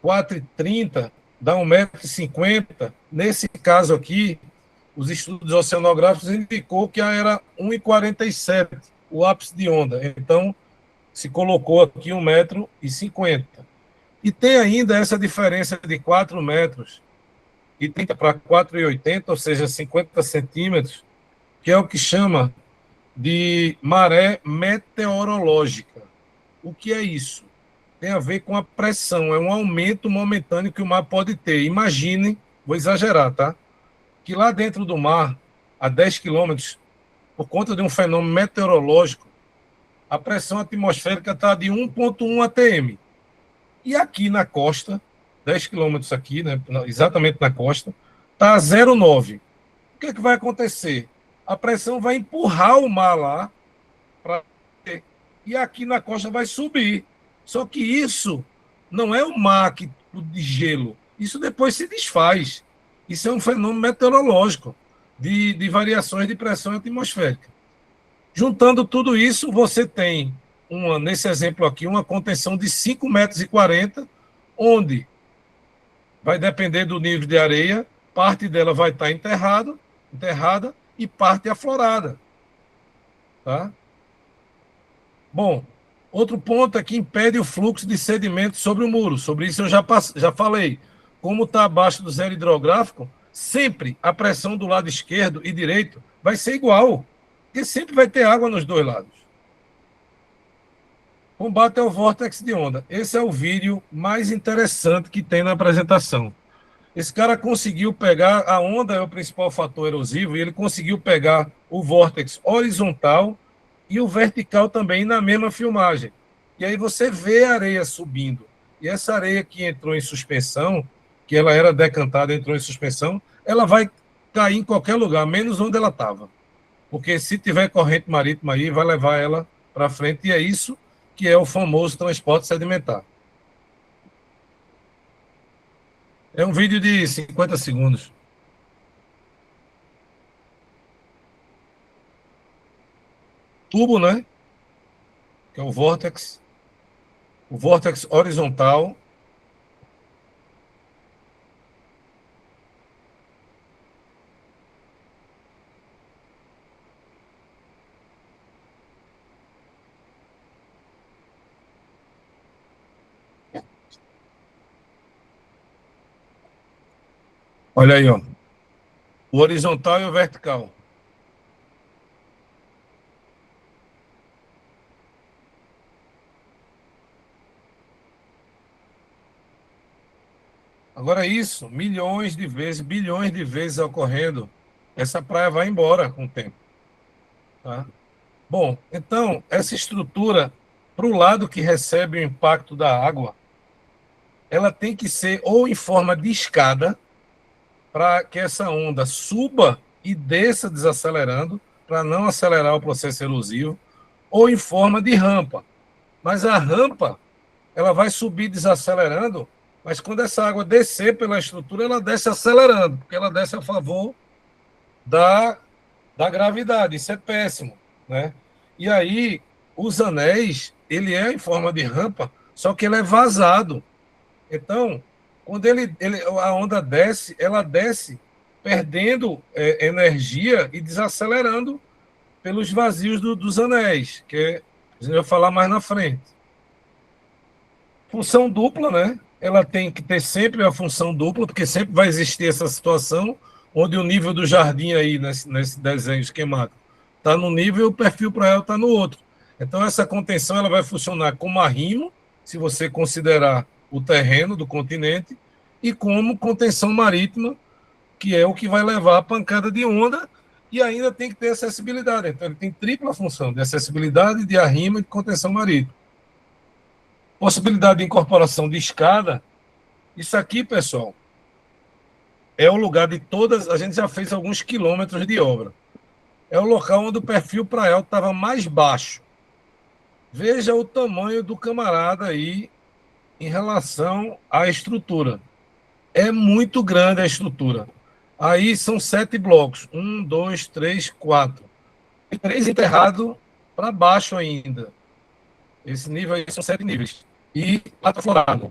4,30 dá 1,50 m. Nesse caso aqui, os estudos oceanográficos indicou que era 1,47 o ápice de onda. Então, se colocou aqui 1,50 m. E tem ainda essa diferença de 4 metros e 30 para 4,80, ou seja, 50 centímetros, que é o que chama de maré meteorológica. O que é isso? Tem a ver com a pressão, é um aumento momentâneo que o mar pode ter. Imagine, vou exagerar, tá? Que lá dentro do mar, a 10 quilômetros, por conta de um fenômeno meteorológico, a pressão atmosférica está de 1,1 atm. E aqui na costa, 10 quilômetros aqui, né, exatamente na costa, está 0,9. O que vai acontecer? A pressão vai empurrar o mar lá, e aqui na costa vai subir. Só que isso não é o mar de gelo. Isso depois se desfaz. Isso é um fenômeno meteorológico de variações de pressão atmosférica. Juntando tudo isso, você tem, nesse exemplo aqui, uma contenção de 5,40 m, onde vai depender do nível de areia, parte dela vai estar enterrada e parte aflorada. Tá? Bom, outro ponto é que impede o fluxo de sedimento sobre o muro. Sobre isso eu já falei. Como está abaixo do zero hidrográfico, sempre a pressão do lado esquerdo e direito vai ser igual, porque sempre vai ter água nos dois lados. Combate ao vórtice de onda. Esse é o vídeo mais interessante que tem na apresentação. Esse cara conseguiu pegar, a onda é o principal fator erosivo, e ele conseguiu pegar o vórtice horizontal e o vertical também na mesma filmagem. E aí você vê a areia subindo. E essa areia que entrou em suspensão, que ela era decantada, entrou em suspensão, ela vai cair em qualquer lugar, menos onde ela estava. Porque se tiver corrente marítima aí, vai levar ela para frente, e é isso que é o famoso transporte sedimentar. É um vídeo de 50 segundos. Tubo, né? Que é o vórtex horizontal. Olha aí, ó. O horizontal e o vertical. Agora isso, milhões de vezes, bilhões de vezes ocorrendo, essa praia vai embora com o tempo. Tá? Bom, então, essa estrutura, para o lado que recebe o impacto da água, ela tem que ser ou em forma de escada, para que essa onda suba e desça desacelerando, para não acelerar o processo erosivo, ou em forma de rampa. Mas a rampa, ela vai subir desacelerando, mas quando essa água descer pela estrutura, ela desce acelerando, porque ela desce a favor da, da gravidade. Isso é péssimo, né? E aí, os anéis, ele é em forma de rampa, só que ele é vazado. Então, quando a onda desce, ela desce perdendo energia e desacelerando pelos vazios dos anéis, que a gente vai falar mais na frente. Função dupla, né? Ela tem que ter sempre a função dupla, porque sempre vai existir essa situação onde o nível do jardim aí, nesse desenho esquemático, está num nível e o perfil para ela está no outro. Então, essa contenção ela vai funcionar como arrimo, se você considerar o terreno do continente, e como contenção marítima, que é o que vai levar a pancada de onda, e ainda tem que ter acessibilidade. Então, ele tem tripla função, de acessibilidade, de arrimo e de contenção marítima. Possibilidade de incorporação de escada. Isso aqui, pessoal, é o lugar de todas. A gente já fez alguns quilômetros de obra. É o local onde o perfil praial estava mais baixo. Veja o tamanho do camarada aí em relação à estrutura. É muito grande a estrutura. Aí são 7 blocos. 1, 2, 3, 4. E 3 enterrados para baixo ainda. Esse nível aí são 7 níveis. E 4 florados.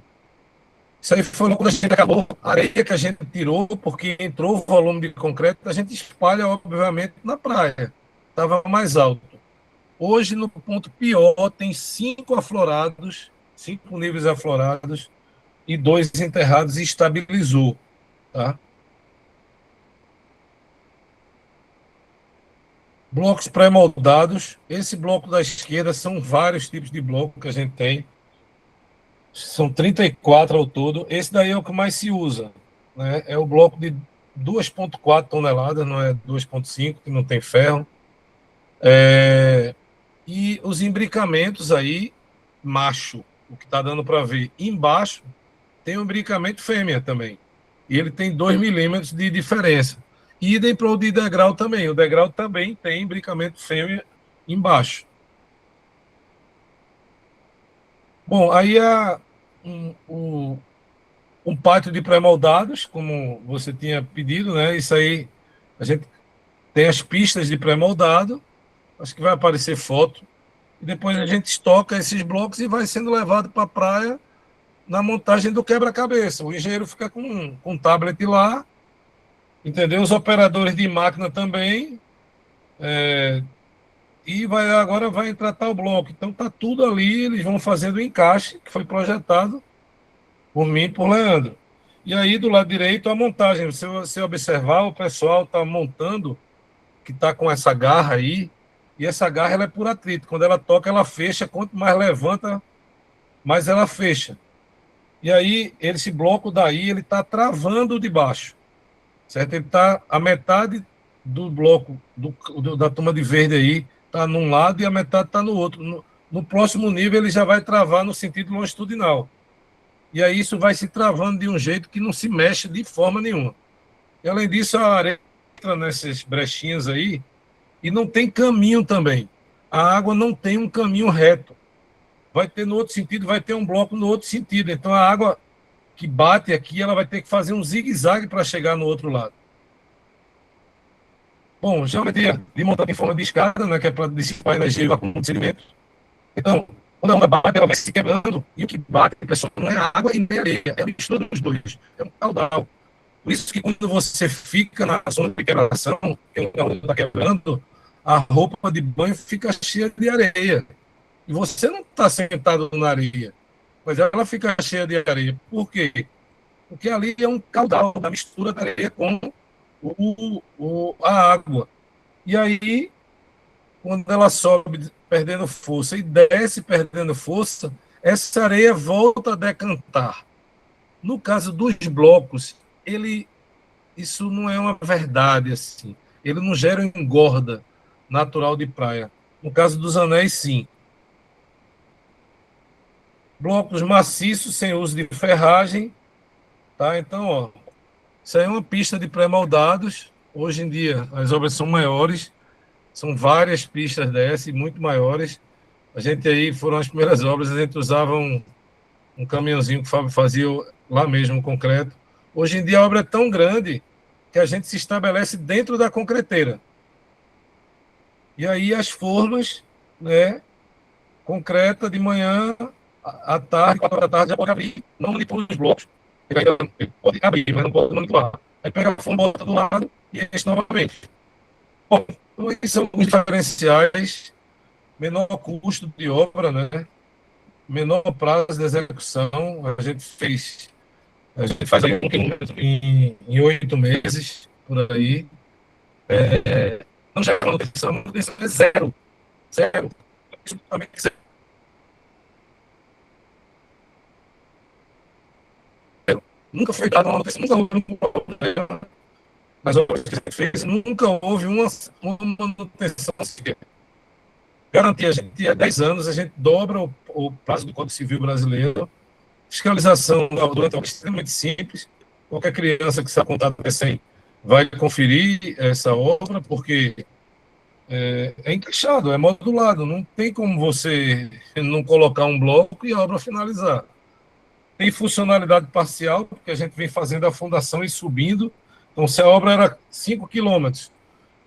Isso aí foi quando a gente acabou. A areia que a gente tirou, porque entrou o volume de concreto, a gente espalha, obviamente, na praia. Estava mais alto. Hoje, no ponto pior, tem 5 aflorados, 5 níveis aflorados e 2 enterrados e estabilizou. Tá? Blocos pré-moldados. Esse bloco da esquerda são vários tipos de bloco que a gente tem. São 34 ao todo. Esse daí é o que mais se usa. Né? É o bloco de 2,4 toneladas, não é 2,5, que não tem ferro. E os imbricamentos aí, macho, o que está dando para ver. Embaixo tem o imbricamento fêmea também. E ele tem 2 milímetros de diferença. Idem para o de degrau também. O degrau também tem imbricamento fêmea embaixo. Bom, aí um pátio de pré-moldados, como você tinha pedido, né? Isso aí, a gente tem as pistas de pré-moldado, acho que vai aparecer foto, e depois a gente estoca esses blocos e vai sendo levado para a praia na montagem do quebra-cabeça. O engenheiro fica com um tablet lá, entendeu? Os operadores de máquina também, e agora vai tratar o bloco. Então tá tudo ali, eles vão fazendo o encaixe que foi projetado por mim e por Leandro. E aí, do lado direito, a montagem. Se você observar, o pessoal está montando, que está com essa garra aí, e essa garra ela é por atrito. Quando ela toca, ela fecha. Quanto mais levanta, mais ela fecha. E aí, esse bloco daí, ele está travando de baixo. Certo? Ele está a metade do bloco da turma de verde aí, está num lado e a metade está no outro. No próximo nível, ele já vai travar no sentido longitudinal. E aí isso vai se travando de um jeito que não se mexe de forma nenhuma. E, além disso, a areia entra nessas brechinhas aí e não tem caminho também. a água não tem um caminho reto. Vai ter no outro sentido, vai ter um bloco no outro sentido. Então, a água que bate aqui, ela vai ter que fazer um zigue-zague para chegar no outro lado. Bom, geometria de montante em forma de escada, né, que é para dissipar energia e evacuar sedimentos. Então, quando a onda bate, ela vai se quebrando, e o que bate, pessoal, não é a água e nem a areia, é a mistura dos dois, é um caudal. Por isso que quando você fica na zona de quebração, que a onda está quebrando, a roupa de banho fica cheia de areia. E você não está sentado na areia, mas ela fica cheia de areia. Por quê? Porque ali é um caudal da mistura da areia com a água. E aí, quando ela sobe perdendo força e desce perdendo força, essa areia volta a decantar. No caso dos blocos, isso não é uma verdade assim. Ele não gera engorda natural de praia. No caso dos anéis, sim. Blocos maciços, sem uso de ferragem. Tá? Então, ó, isso aí é uma pista de pré-moldados. Hoje em dia, as obras são maiores. São várias pistas dessas, muito maiores. A gente aí, foram as primeiras obras, a gente usava um caminhãozinho que o Fábio fazia lá mesmo, concreto. Hoje em dia a obra é tão grande que a gente se estabelece dentro da concreteira. E aí as formas, né, concreta de manhã, à tarde, 4 da tarde, já pode abrir, não manipula os blocos. Ele pode abrir, mas não pode manipular. Aí pega a forma, bota do lado e enche novamente. Bom, então esses são os diferenciais, menor custo de obra, né? Menor prazo de execução. A gente faz aí 1 quilômetro em 8 meses, por aí. Não já é manutenção é zero. Zero. Absolutamente zero. Nunca foi dada uma manutenção, nunca houve um problema nas obras que a gente fez, nunca houve uma manutenção sequer. Garantia, a gente, há 10 anos, a gente dobra o prazo do Código Civil brasileiro. Fiscalização durante é extremamente simples. Qualquer criança que sabe contar até 100 vai conferir essa obra, porque é encaixado, é modulado. Não tem como você não colocar um bloco e a obra finalizar. Tem funcionalidade parcial, porque a gente vem fazendo a fundação e subindo. Então, se a obra era 5 quilômetros,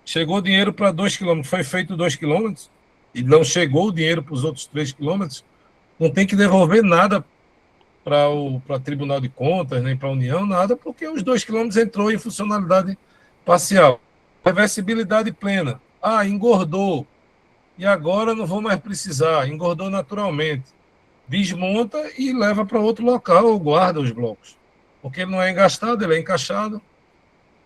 chegou dinheiro para 2 quilômetros, foi feito 2 quilômetros, e não chegou o dinheiro para os outros 3 quilômetros, não tem que devolver nada para o Tribunal de Contas, nem para a União, nada, porque os 2 quilômetros entrou em funcionalidade parcial. Reversibilidade plena. Ah, engordou. E agora não vou mais precisar. Engordou naturalmente. Desmonta e leva para outro local ou guarda os blocos. Porque ele não é engastado, ele é encaixado.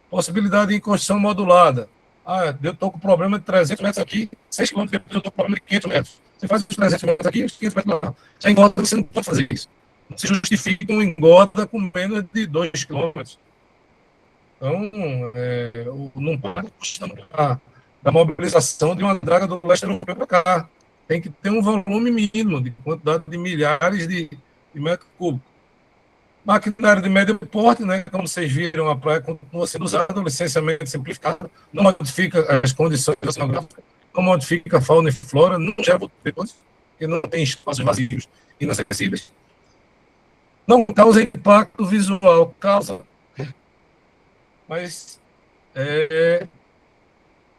Possibilidade de construção modulada. Ah, eu estou com problema de 300 metros aqui, 6 quilômetros depois eu estou com problema de 500 metros. Você faz os 300 metros aqui, os 500 metros lá. Já engorda, você não pode fazer isso. Não se justifica uma engorda com menos de 2 quilômetros. Então, não pode custar da mobilização de uma draga do leste europeu para cá. Tem que ter um volume mínimo de quantidade de milhares de metros cúbicos. Maquinário de médio porte, né, como vocês viram, a praia continua sendo usada, o licenciamento simplificado, não modifica as condições oceanográficas, não modifica a fauna e flora, não gera depois, porque não tem espaços vazios inacessíveis. Não causa impacto visual, causa, mas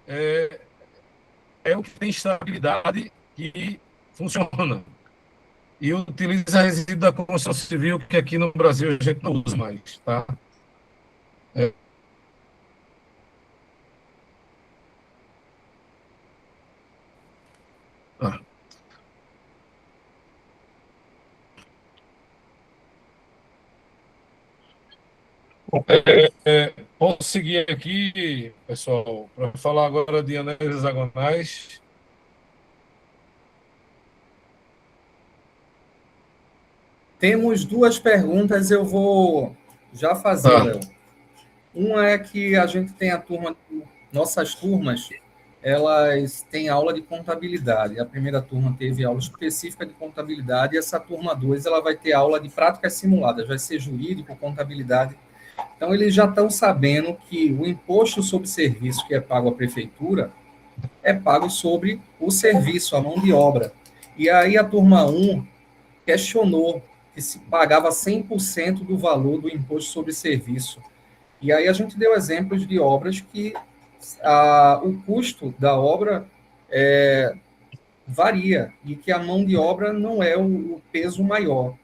é o que tem estabilidade e funciona. E utiliza resíduo da construção civil, que aqui no Brasil a gente não usa mais. Tá? Ah. Bom, posso seguir aqui, pessoal, para falar agora de anéis hexagonais. Temos 2 perguntas, eu vou já fazer, Léo. Uma é que a gente tem a turma, nossas turmas, elas têm aula de contabilidade. A primeira turma teve aula específica de contabilidade, e essa turma 2 ela vai ter aula de práticas simuladas, vai ser jurídico, contabilidade. Então, eles já estão sabendo que o imposto sobre serviço que é pago à prefeitura, é pago sobre o serviço, a mão de obra. E aí a turma 1 questionou que se pagava 100% do valor do imposto sobre serviço. E aí a gente deu exemplos de obras que o custo da obra varia e que a mão de obra não é o peso maior.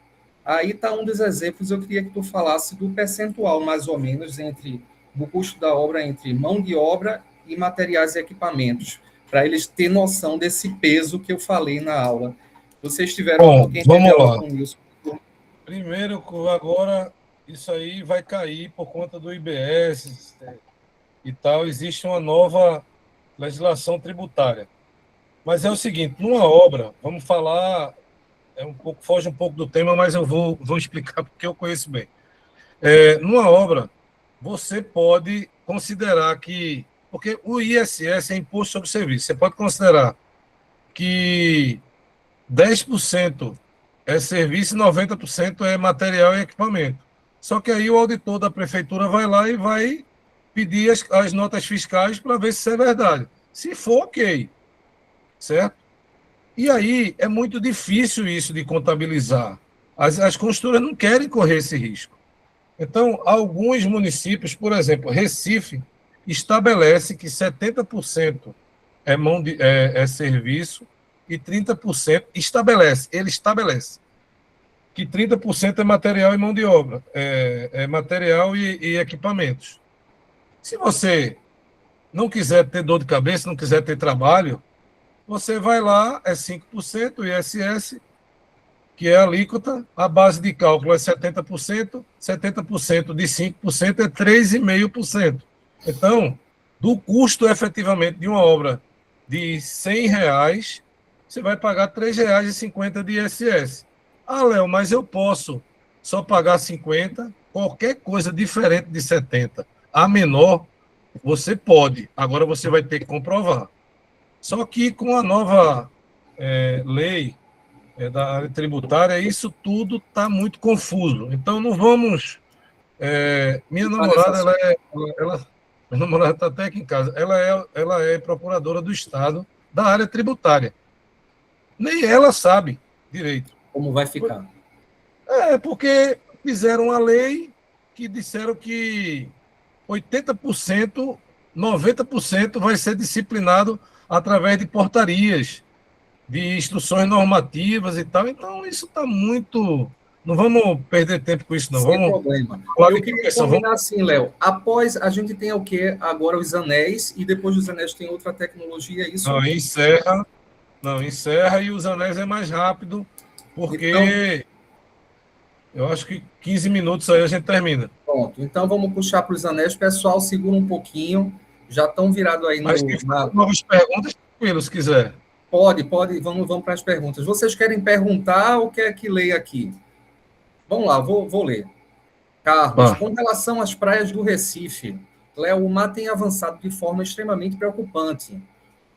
Aí está um dos exemplos, eu queria que tu falasse do percentual, mais ou menos, entre do custo da obra entre mão de obra e materiais e equipamentos, para eles terem noção desse peso que eu falei na aula. Vocês tiveram, Bom, quem teve vamos aula lá. com o Nilson? Primeiro, agora, isso aí vai cair por conta do IBS e tal. Existe uma nova legislação tributária. Mas é o seguinte, numa obra, vamos falar, foge um pouco do tema, mas eu vou explicar porque eu conheço bem. Numa obra, você pode considerar que, porque o ISS é Imposto sobre Serviço, você pode considerar que 10% é serviço e 90% é material e equipamento. Só que aí o auditor da prefeitura vai lá e vai pedir as notas fiscais para ver se isso é verdade. Se for, ok, certo? E aí é muito difícil isso de contabilizar. As construtoras não querem correr esse risco. Então, alguns municípios, por exemplo, Recife, estabelece que 70% é serviço e 30% ele estabelece que 30% é material e mão de obra, é material e equipamentos. Se você não quiser ter dor de cabeça, não quiser ter trabalho, você vai lá, é 5% ISS, que é a alíquota, a base de cálculo é 70% de 5% é 3,5%. Então, do custo efetivamente de uma obra de R$ 100, você vai pagar R$ 3,50 de ISS. Ah, Léo, mas eu posso só pagar 50, qualquer coisa diferente de 70, a menor, você pode. Agora você vai ter que comprovar. Só que com a nova lei da área tributária, isso tudo está muito confuso. Então, não vamos. Minha namorada, minha namorada está até aqui em casa. Ela é procuradora do Estado da área tributária. Nem ela sabe direito. Como vai ficar? Porque fizeram uma lei que disseram que 80%, 90% vai ser disciplinado através de portarias, de instruções normativas e tal. Então, isso está muito. Não vamos perder tempo com isso, não. Sem Vamos problema. falar Eu de queria questão. combinar assim, Léo. Após, a gente tem o quê? Agora os anéis, e depois dos anéis tem outra tecnologia, isso? Não, encerra. Não, encerra e os anéis é mais rápido, porque Então, eu acho que 15 minutos aí a gente termina. pronto. Então, vamos puxar para os anéis. Pessoal, segura um pouquinho. Já estão virados aí Mas no... se for novas perguntas, tranquilo, se quiser. Pode. Vamos para as perguntas. Vocês querem perguntar ou quer que leia aqui? Vamos lá, vou ler. Carlos, Bah. com relação às praias do Recife, Léo, o mar tem avançado de forma extremamente preocupante,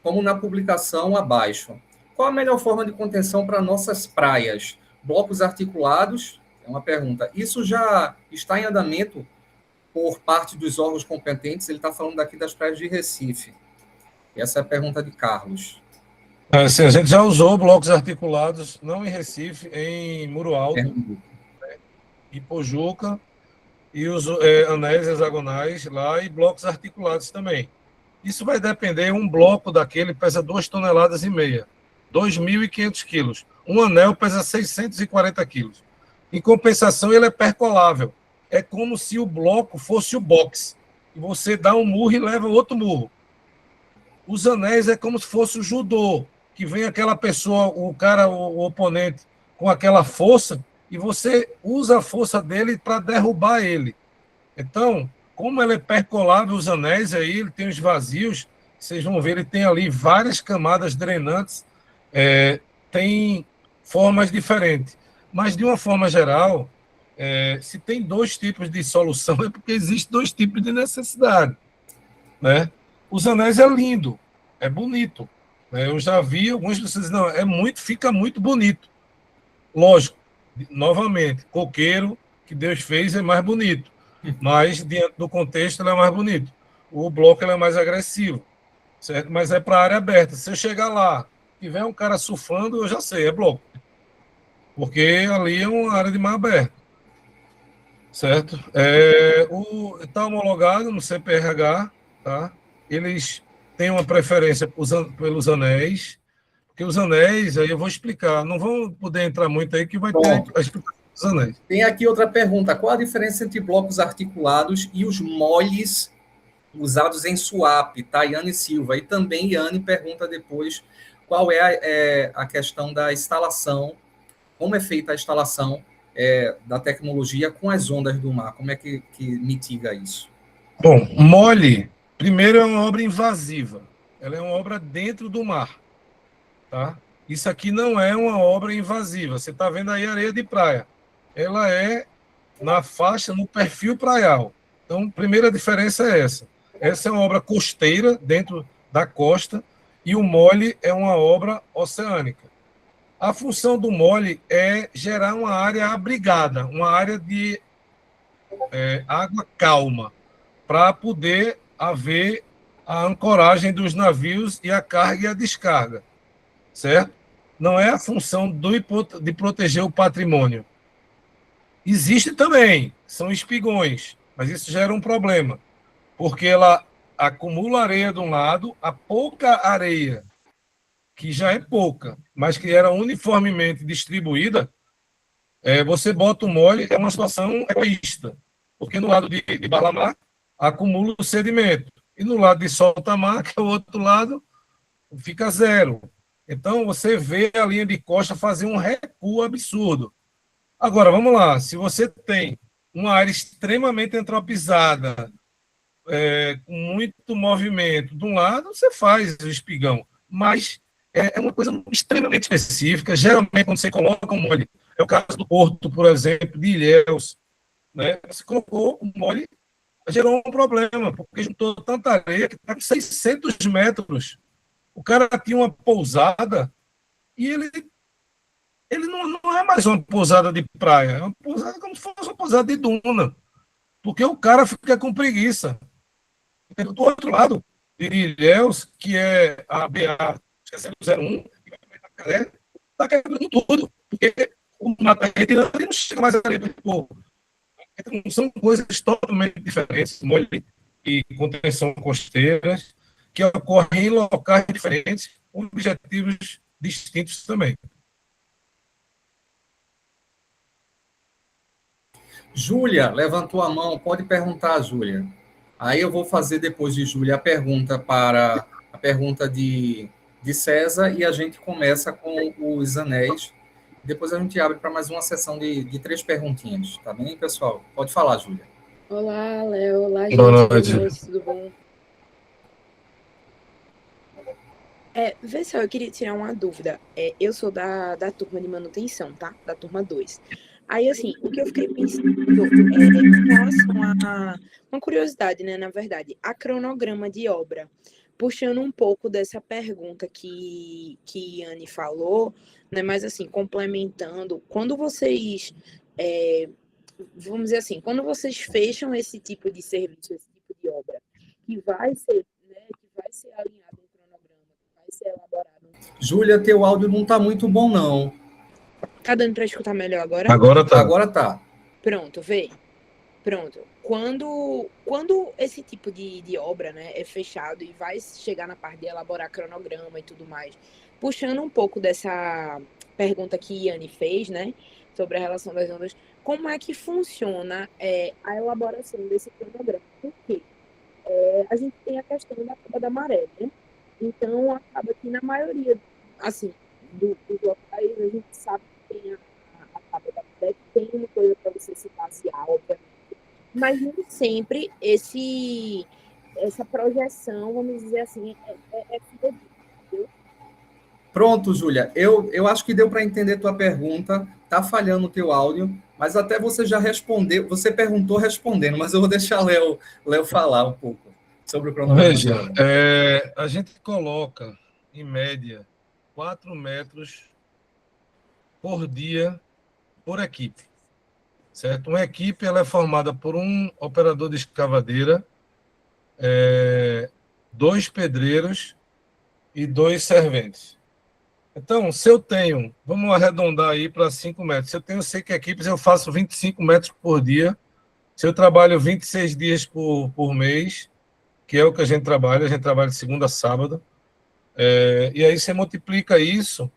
como na publicação abaixo. Qual a melhor forma de contenção para nossas praias? Blocos articulados? É uma pergunta. Isso já está em andamento por parte dos órgãos competentes? Ele está falando daqui das praias de Recife. Essa é a pergunta de Carlos. Assim, a gente já usou blocos articulados, não em Recife, em Muro Alto, Ipojuca, e os anéis hexagonais lá e blocos articulados também. Isso vai depender, um bloco daquele pesa 2,5 toneladas, 2.500 quilos. Um anel pesa 640 quilos. Em compensação, ele é percolável. É como se o bloco fosse o boxe. E você dá um murro e leva outro murro. Os anéis é como se fosse o judô, que vem aquela pessoa, o cara, o oponente, com aquela força, e você usa a força dele para derrubar ele. Então, como ele é percolável, os anéis aí, ele tem os vazios, vocês vão ver, ele tem ali várias camadas drenantes, tem formas diferentes. Mas, de uma forma geral, se tem dois tipos de solução, é porque existe dois tipos de necessidade, né? Os anéis é lindo, é bonito, né? Eu já vi algumas pessoas dizendo, não, fica muito bonito. Lógico, novamente, coqueiro que Deus fez é mais bonito, mas diante do contexto ele é mais bonito. O bloco ele é mais agressivo, certo? Mas é para área aberta. Se eu chegar lá, tiver um cara surfando, eu já sei, é bloco. Porque ali é uma área de mar aberto, certo? Está homologado no CPRH, tá? Eles têm uma preferência pelos anéis, porque os anéis, aí eu vou explicar, não vão poder entrar muito aí, que vai ter Pronto. a explicação dos anéis. Tem aqui outra pergunta. Qual a diferença entre blocos articulados e os moles usados em swap? Tayane Silva. E também Yane pergunta depois qual é a questão da instalação, como é feita a instalação da tecnologia com as ondas do mar, como é que mitiga isso? Bom, mole, primeiro é uma obra invasiva, ela é uma obra dentro do mar, tá? Isso aqui não é uma obra invasiva, você está vendo aí areia de praia, ela é na faixa, no perfil praial. Então, primeira diferença é essa. Essa é uma obra costeira, dentro da costa, e o mole é uma obra oceânica. A função do mole é gerar uma área abrigada, uma área de água calma, para poder haver a ancoragem dos navios e a carga e a descarga, certo? Não é a função de proteger o patrimônio. Existe também, são espigões, mas isso gera um problema, porque ela acumula areia de um lado, a pouca areia, que já é pouca, mas que era uniformemente distribuída, você bota o mole, é uma situação egoísta, porque no lado de Balamar acumula o sedimento, e no lado de Soltamar, que é o outro lado, fica zero. Então, você vê a linha de costa fazer um recuo absurdo. Agora, vamos lá, se você tem uma área extremamente entropizada, com muito movimento, de um lado, você faz o espigão, mas é uma coisa extremamente específica, geralmente quando você coloca um mole, é o caso do Porto, por exemplo, de Ilhéus, né? Você colocou um mole, gerou um problema, porque juntou tanta areia que está com 600 metros. O cara tinha uma pousada e ele não é mais uma pousada de praia, é uma pousada como se fosse uma pousada de duna, porque o cara fica com preguiça. Do outro lado, de Ilhéus, que é a BA 01, está quebrando tudo, porque o mato está retirando e não chega mais ali do povo. Então, são coisas totalmente diferentes, molhe e contenção costeiras, que ocorrem em locais diferentes, com objetivos distintos também. Júlia levantou a mão, pode perguntar, Júlia. Aí eu vou fazer depois de Júlia a pergunta de César e a gente começa com os anéis. Depois a gente abre para mais uma sessão de 3 perguntinhas, tá bem, pessoal? Pode falar, Júlia. Olá, Léo. Olá, Boa gente. Boa noite. noite, tudo bom? Vê só, eu queria tirar uma dúvida. Eu sou da turma de manutenção, tá? Da turma 2. Aí, assim, o que eu fiquei pensando em relação a uma curiosidade, né? Na verdade, a cronograma de obra. Puxando um pouco dessa pergunta que Yane falou, né? Mas, assim, complementando, quando vocês, vamos dizer assim, quando vocês fecham esse tipo de serviço, esse tipo de obra, que vai ser, né? Que vai ser alinhado um cronograma, que vai ser elaborado. Júlia, teu áudio não está muito bom, não. Tá dando para escutar melhor agora? Agora tá. Agora tá. Pronto, vê. Pronto. Quando esse tipo de obra, né, é fechado e vai chegar na parte de elaborar cronograma e tudo mais, puxando um pouco dessa pergunta que Iane fez, né, sobre a relação das ondas, como é que funciona a elaboração desse cronograma? Por quê? A gente tem a questão da curva da maré, né? Então, acaba que na maioria, assim, dos locais, a gente sabe que tem a tábua da maré, que tem uma coisa para você se basear, obviamente, mas nem sempre essa projeção, vamos dizer assim, é fidedigna, entendeu? Pronto, Júlia. Eu acho que deu para entender tua pergunta. Tá falhando o teu áudio, mas até você já respondeu. Você perguntou respondendo, mas eu vou deixar Léo falar um pouco sobre o cronograma de Veja, obra. a gente coloca, em média, 4 metros por dia por equipe, certo? Uma equipe ela é formada por um operador de escavadeira, 2 pedreiros e 2 serventes. Então, se eu tenho, vamos arredondar aí para 5 metros, se eu tenho 5 equipes, eu faço 25 metros por dia. Se eu trabalho 26 dias por mês, que é o que a gente trabalha de segunda a sábado, e aí você multiplica isso,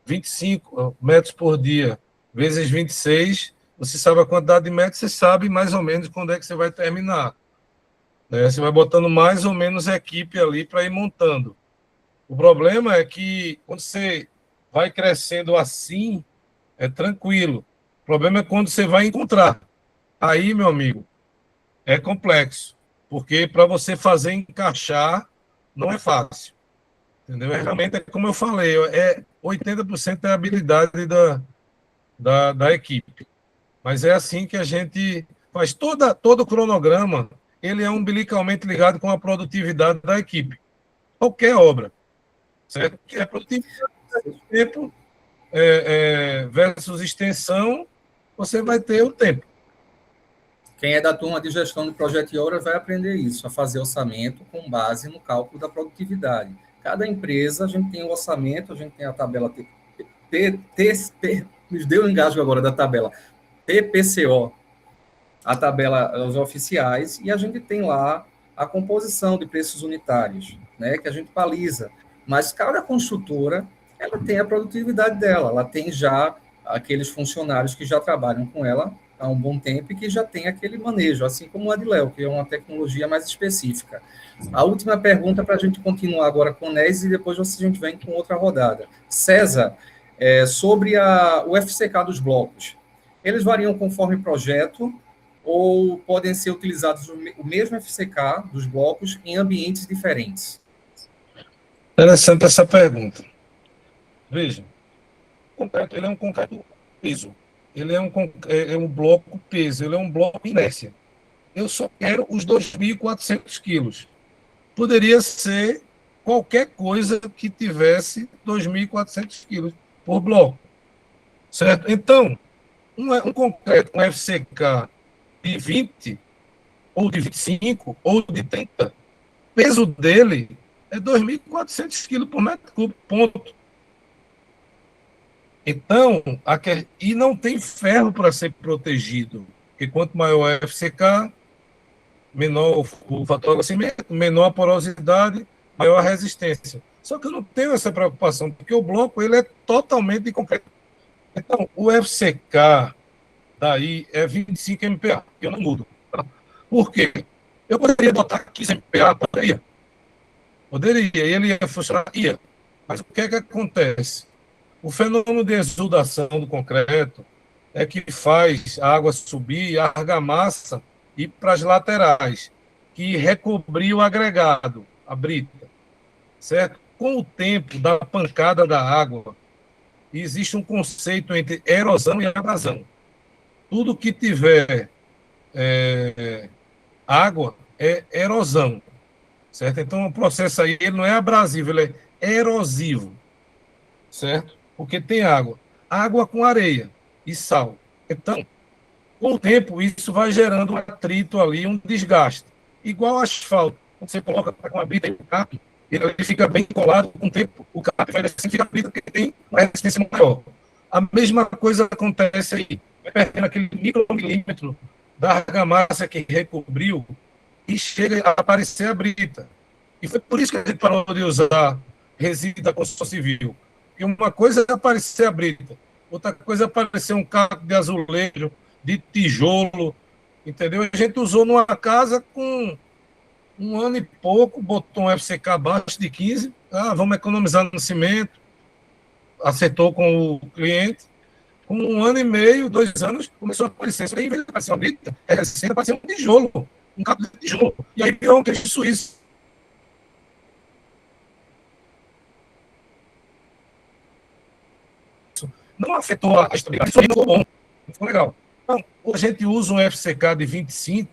25 metros por dia, vezes 26, você sabe a quantidade de metros, você sabe mais ou menos quando é que você vai terminar. Né? Você vai botando mais ou menos equipe ali para ir montando. O problema é que quando você vai crescendo assim, é tranquilo. O problema é quando você vai encontrar. Aí, meu amigo, é complexo. Porque para você fazer encaixar, não é fácil. Entendeu? Realmente, é como eu falei, 80% é a habilidade da equipe. Mas é assim que a gente faz. Todo o cronograma, ele é umbilicalmente ligado com a produtividade da equipe. Qualquer obra. Certo? Que é produtividade, tempo versus extensão, você vai ter o tempo. Quem é da turma de gestão de projeto e obra vai aprender isso, a fazer orçamento com base no cálculo da produtividade. Cada empresa, a gente tem o orçamento, a gente tem a tabela me deu um engasgo agora da tabela PPCO, a tabela, os oficiais, e a gente tem lá a composição de preços unitários, né, que a gente baliza. Mas cada construtora, ela tem a produtividade dela, ela tem já aqueles funcionários que já trabalham com ela há um bom tempo e que já tem aquele manejo, assim como o Adiléo, que é uma tecnologia mais específica. A última pergunta para a gente continuar agora com o NES e depois a gente vem com outra rodada. César, sobre o FCK dos blocos. Eles variam conforme projeto ou podem ser utilizados o mesmo FCK dos blocos em ambientes diferentes? Interessante essa pergunta. Veja, o concreto, ele é um concreto peso. Ele é um bloco peso, ele é um bloco inércia. Eu só quero os 2.400 quilos. Poderia ser qualquer coisa que tivesse 2.400 quilos por bloco. Certo? Então, um concreto com FCK de 20, ou de 25, ou de 30, o peso dele é 2.400 quilos por metro cúbico, ponto. Então, e não tem ferro para ser protegido, porque quanto maior é o FCK, menor o fator de aquecimento, menor a porosidade, maior a resistência. Só que eu não tenho essa preocupação, porque o bloco ele é totalmente de concreto. Então, o FCK daí é 25 MPa, que eu não mudo. Tá? Por quê? Eu poderia botar 15 MPa, poderia, e ele ia funcionar, ia. Mas o que é que acontece? O fenômeno de exudação do concreto é que faz a água subir e a argamassa ir para as laterais, que recobriu o agregado, a brita. Certo? Com o tempo da pancada da água, existe um conceito entre erosão e abrasão. Tudo que tiver água é erosão. Certo? Então, o processo aí ele não é abrasivo, ele é erosivo. Certo? Porque tem água. Água com areia e sal. Então, com o tempo, isso vai gerando um atrito ali, um desgaste. Igual ao asfalto. Quando você coloca com uma brita em cap, ele fica bem colado, com o tempo o cap vai descendo, fica a brita porque tem uma resistência maior. A mesma coisa acontece aí. Vai perdendo aquele micromilímetro da argamassa que recobriu e chega a aparecer a brita. E foi por isso que a gente parou de usar resíduo da construção civil. E uma coisa é aparecer a brita, outra coisa é aparecer um caco de azulejo, de tijolo, entendeu? A gente usou numa casa com 1 ano e pouco, botou um FCK abaixo de 15, vamos economizar no cimento, acertou com o cliente, com 1 ano e meio, 2 anos, começou a aparecer, isso aí, em vez de aparecer uma brita, recente, apareceu um tijolo, um caco de tijolo, e aí virou um queijo suíço. Não afetou a estabilidade, isso aí não ficou bom, não ficou legal. Então, a gente usa um FCK de 25,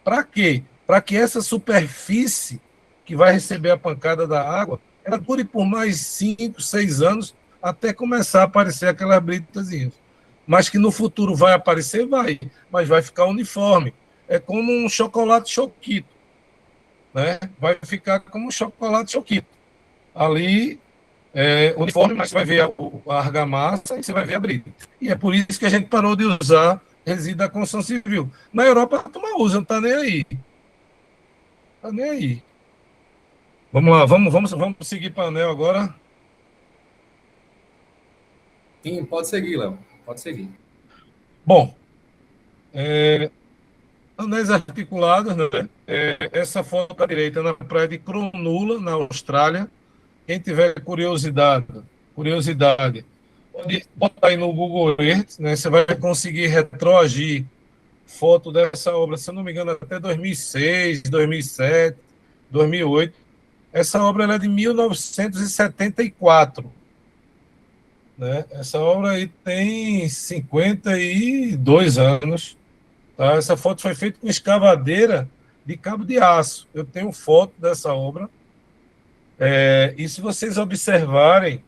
para quê? Para que essa superfície que vai receber a pancada da água, ela dure por mais 5, 6 anos, até começar a aparecer aquelas britazinhas. Mas que no futuro vai aparecer, vai, mas vai ficar uniforme. É como um chocolate choquito. né, vai ficar como um chocolate choquito. Ali, uniforme, mas você vai ver a argamassa e você vai ver a brita. E é por isso que a gente parou de usar resíduo da construção civil. Na Europa, a turma usa, não está nem aí. Está nem aí. Vamos lá, vamos seguir para anel agora. Sim, pode seguir, Léo. Pode seguir. Bom, anéis articulados, né? Essa foto à direita na praia de Cronulla, na Austrália. Quem tiver curiosidade, pode botar aí no Google Earth, né? Você vai conseguir retroagir foto dessa obra, se eu não me engano, até 2006, 2007, 2008. Essa obra ela é de 1974. Né? Essa obra aí tem 52 anos. Tá? Essa foto foi feita com escavadeira de cabo de aço. Eu tenho foto dessa obra. E se vocês observarem,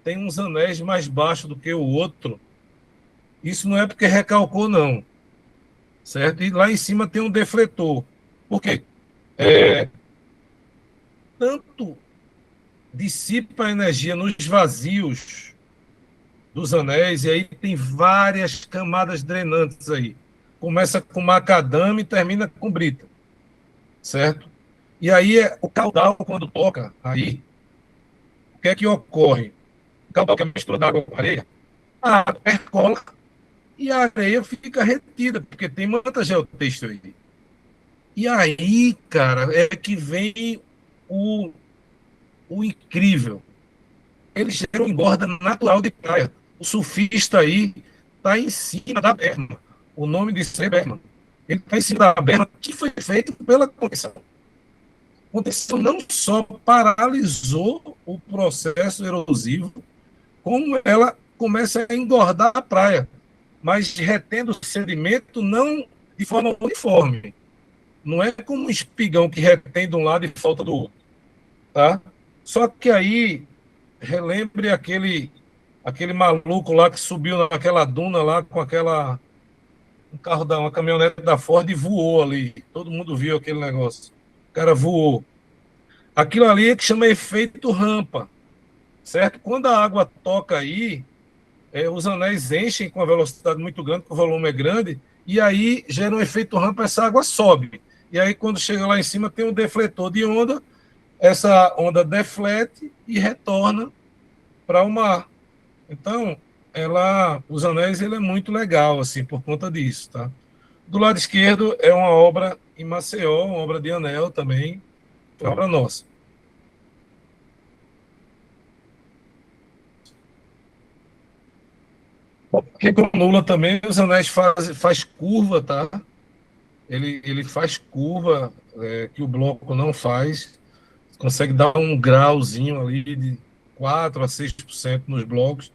tem uns anéis mais baixos do que o outro. Isso não é porque recalcou, não. Certo? E lá em cima tem um defletor. Por quê? Tanto dissipa a energia nos vazios dos anéis, e aí tem várias camadas drenantes aí. Começa com macadame e termina com brita. Certo? E aí o caudal, quando toca aí, o que é que ocorre? O caudal, que é a mistura d'água com areia, a água percola e a areia fica retida, porque tem manta geotêxtil aí. E aí, cara, é que vem o incrível. Eles geram engorda natural de praia. O surfista aí está em cima da berma. O nome disso é berma. Ele está em cima da berma que foi feito pela condição. A condição não só paralisou o processo erosivo, como ela começa a engordar a praia, mas retendo o sedimento não de forma uniforme. Não é como um espigão que retém de um lado e falta do outro. Tá? Só que aí, relembre aquele maluco lá que subiu naquela duna lá com uma caminhonete da Ford e voou ali. Todo mundo viu aquele negócio. O cara voou. Aquilo ali é que chama efeito rampa, certo? Quando a água toca aí, os anéis enchem com uma velocidade muito grande, porque o volume é grande, e aí gera um efeito rampa, essa água sobe. E aí, quando chega lá em cima, tem um defletor de onda, essa onda deflete e retorna para o mar. Então, os anéis, ele é muito legal, assim, por conta disso, tá? Do lado esquerdo é uma obra em Maceió, uma obra de anel também, uma obra nossa. Aqui com Lula também, os anéis faz curva, tá? Ele faz curva, que o bloco não faz, consegue dar um grauzinho ali de 4 a 6% nos blocos,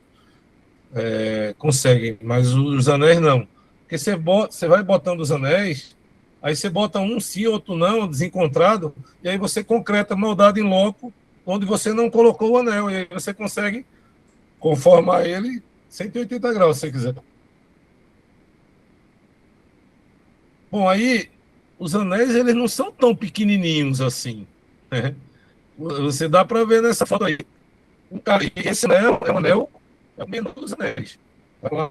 consegue, mas os anéis não. Porque você vai botando os anéis, aí você bota um sim, outro não, desencontrado, e aí você concreta moldado em loco, onde você não colocou o anel, e aí você consegue conformar ele 180 graus, se você quiser. Bom, aí os anéis, eles não são tão pequenininhos assim, né? Você dá para ver nessa foto aí. Esse anel é um anel, é o menor dos anéis. Lá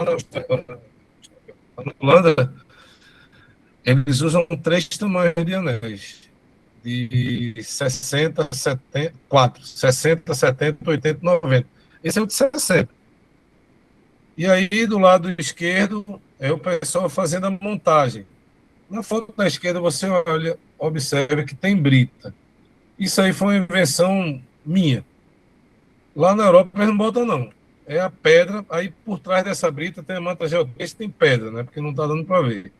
na Holanda, eles usam 3 tamanhos de anéis. De 60, 70, 4, 60, 70, 80, 90. Esse é o de 60. E aí, do lado esquerdo, é o pessoal fazendo a montagem. Na foto da esquerda, você observa que tem brita. Isso aí foi uma invenção minha. Lá na Europa, eles não botam, não. É a pedra, aí por trás dessa brita tem a manta geotêxtil, tem pedra, né? Porque não está dando para ver.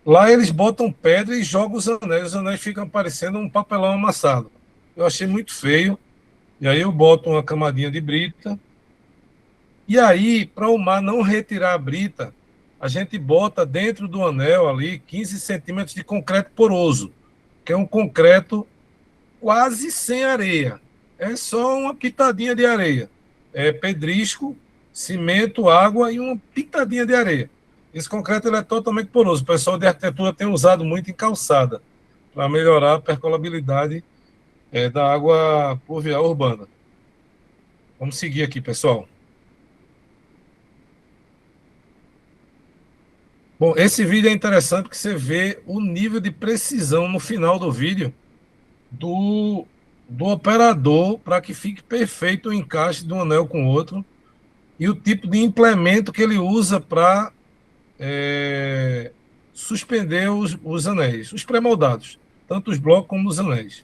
Lá eles botam pedra e jogam os anéis ficam parecendo um papelão amassado. Eu achei muito feio. E aí eu boto uma camadinha de brita. E aí, para o mar não retirar a brita, a gente bota dentro do anel ali 15 centímetros de concreto poroso, que é um concreto quase sem areia. É só uma pitadinha de areia. É pedrisco, cimento, água e uma pitadinha de areia. Esse concreto ele é totalmente poroso. O pessoal de arquitetura tem usado muito em calçada. para melhorar a percolabilidade da água pluvial urbana. Vamos seguir aqui, pessoal. Bom, esse vídeo é interessante porque você vê o nível de precisão no final do vídeo do operador para que fique perfeito o encaixe de um anel com o outro e o tipo de implemento que ele usa para suspender os anéis, os pré-moldados, tanto os blocos como os anéis.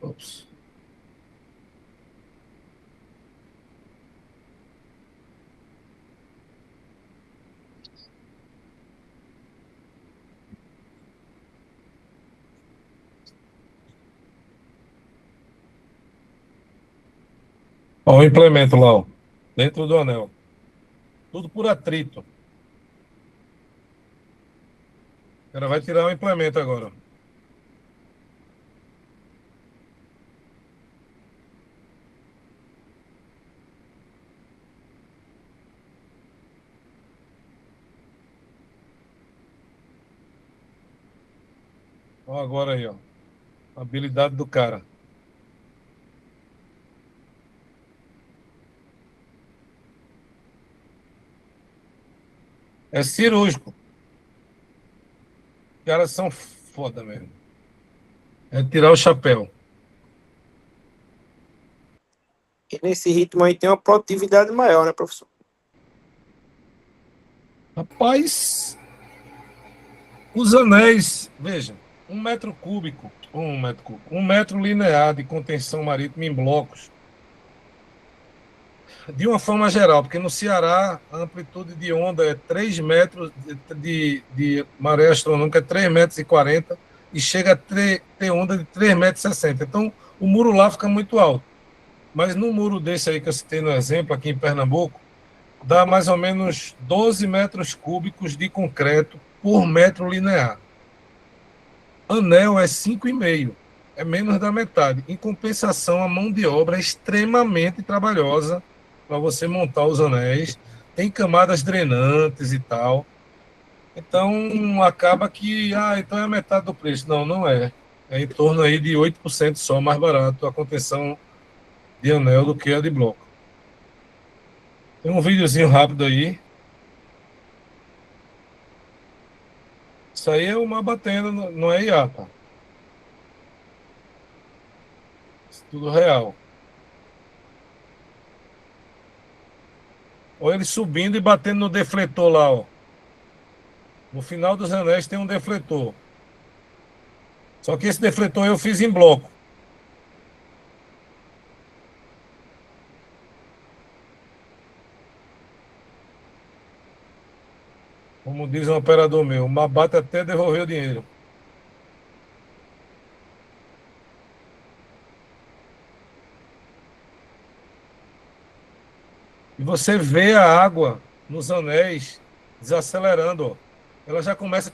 Ops. Ó, o implemento lá, ó, dentro do anel. Tudo por atrito. O cara vai tirar o implemento agora. Ó, agora aí, ó. A habilidade do cara. É cirúrgico. Os caras são foda mesmo. É tirar o chapéu. E nesse ritmo aí tem uma produtividade maior, né, professor? Rapaz, os anéis, veja, 1 metro cúbico, 1 metro linear de contenção marítima em blocos, de uma forma geral, porque no Ceará a amplitude de onda é 3 metros, de maré astronômica é 3,40 metros e chega a ter onda de 3,60 metros. Então o muro lá fica muito alto. Mas no muro desse aí que eu citei no exemplo, aqui em Pernambuco, dá mais ou menos 12 metros cúbicos de concreto por metro linear. Anel é 5,5, é menos da metade. Em compensação, a mão de obra é extremamente trabalhosa para você montar os anéis. Tem camadas drenantes e tal. Então, acaba que, então é metade do preço. Não, não é. É em torno aí de 8% só mais barato a contenção de anel do que a de bloco. Tem um videozinho rápido aí. Isso aí é uma batendo, não é IA, tá? Isso é tudo real. Ou ele subindo e batendo no defletor lá, ó. No final dos anéis tem um defletor. Só que esse defletor eu fiz em bloco. Como diz um operador meu, uma bata até devolver o dinheiro. E você vê a água nos anéis desacelerando, ó. Ela já começa.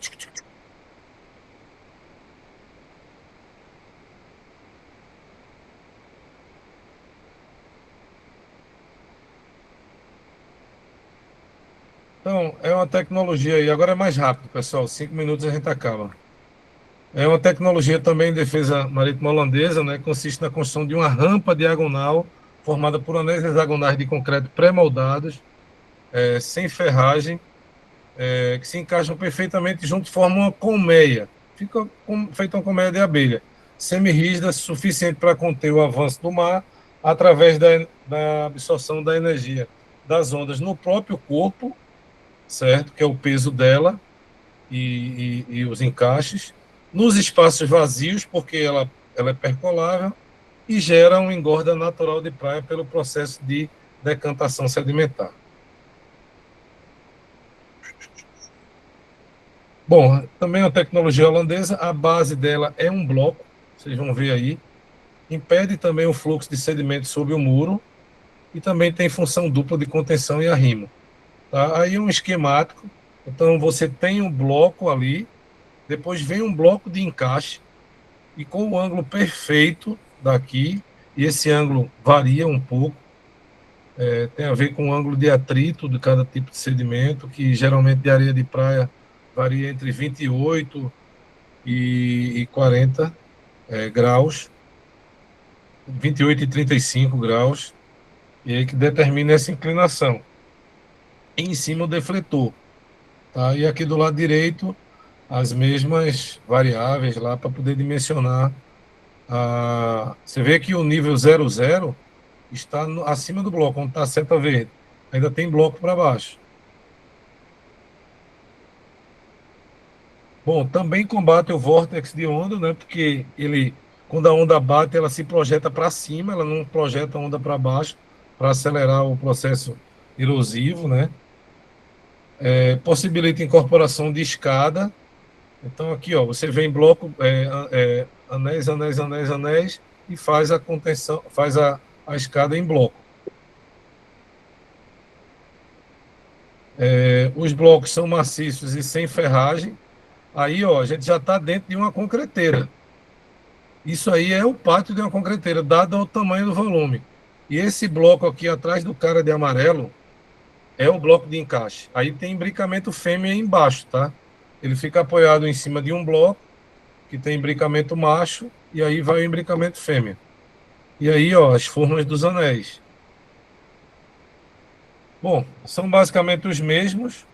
Então, é uma tecnologia aí. Agora é mais rápido, pessoal. 5 minutos a gente acaba. É uma tecnologia também em defesa marítima holandesa, né? Consiste na construção de uma rampa diagonal formada por anéis hexagonais de concreto pré-moldados, sem ferragem, que se encaixam perfeitamente juntos e formam uma colmeia. Fica feita uma colmeia de abelha, semi-rígida, suficiente para conter o avanço do mar através da absorção da energia das ondas no próprio corpo, certo? Que é o peso dela e os encaixes, nos espaços vazios, porque ela é percolável, e gera uma engorda natural de praia pelo processo de decantação sedimentar. Bom, também é uma tecnologia holandesa, a base dela é um bloco, vocês vão ver aí, impede também o fluxo de sedimento sobre o muro e também tem função dupla de contenção e arrimo. Tá? Aí é um esquemático, então você tem um bloco ali, depois vem um bloco de encaixe e com o ângulo perfeito daqui, e esse ângulo varia um pouco, tem a ver com o ângulo de atrito de cada tipo de sedimento, que geralmente de areia de praia varia entre 28 e 40 graus, 28 e 35 graus, e aí que determina essa inclinação. E em cima o defletor, tá? E aqui do lado direito, as mesmas variáveis lá para poder dimensionar. Você vê que o nível 00 está acima do bloco, onde está a seta verde. Ainda tem bloco para baixo. Bom, também combate o vórtex de onda, né? Porque quando a onda bate, ela se projeta para cima, ela não projeta a onda para baixo, para acelerar o processo erosivo, né? Possibilita incorporação de escada. Então, aqui, ó, você vem em bloco, anéis, anéis, anéis, anéis, e faz a contenção, faz a escada em bloco. Os blocos são maciços e sem ferragem. Aí, ó, a gente já está dentro de uma concreteira. Isso aí é o pátio de uma concreteira, dado o tamanho do volume. E esse bloco aqui atrás do cara de amarelo é o bloco de encaixe. Aí tem imbricamento fêmea embaixo, tá? Ele fica apoiado em cima de um bloco que tem imbricamento macho e aí vai o imbricamento fêmea. E aí, ó, as formas dos anéis. Bom, são basicamente os mesmos,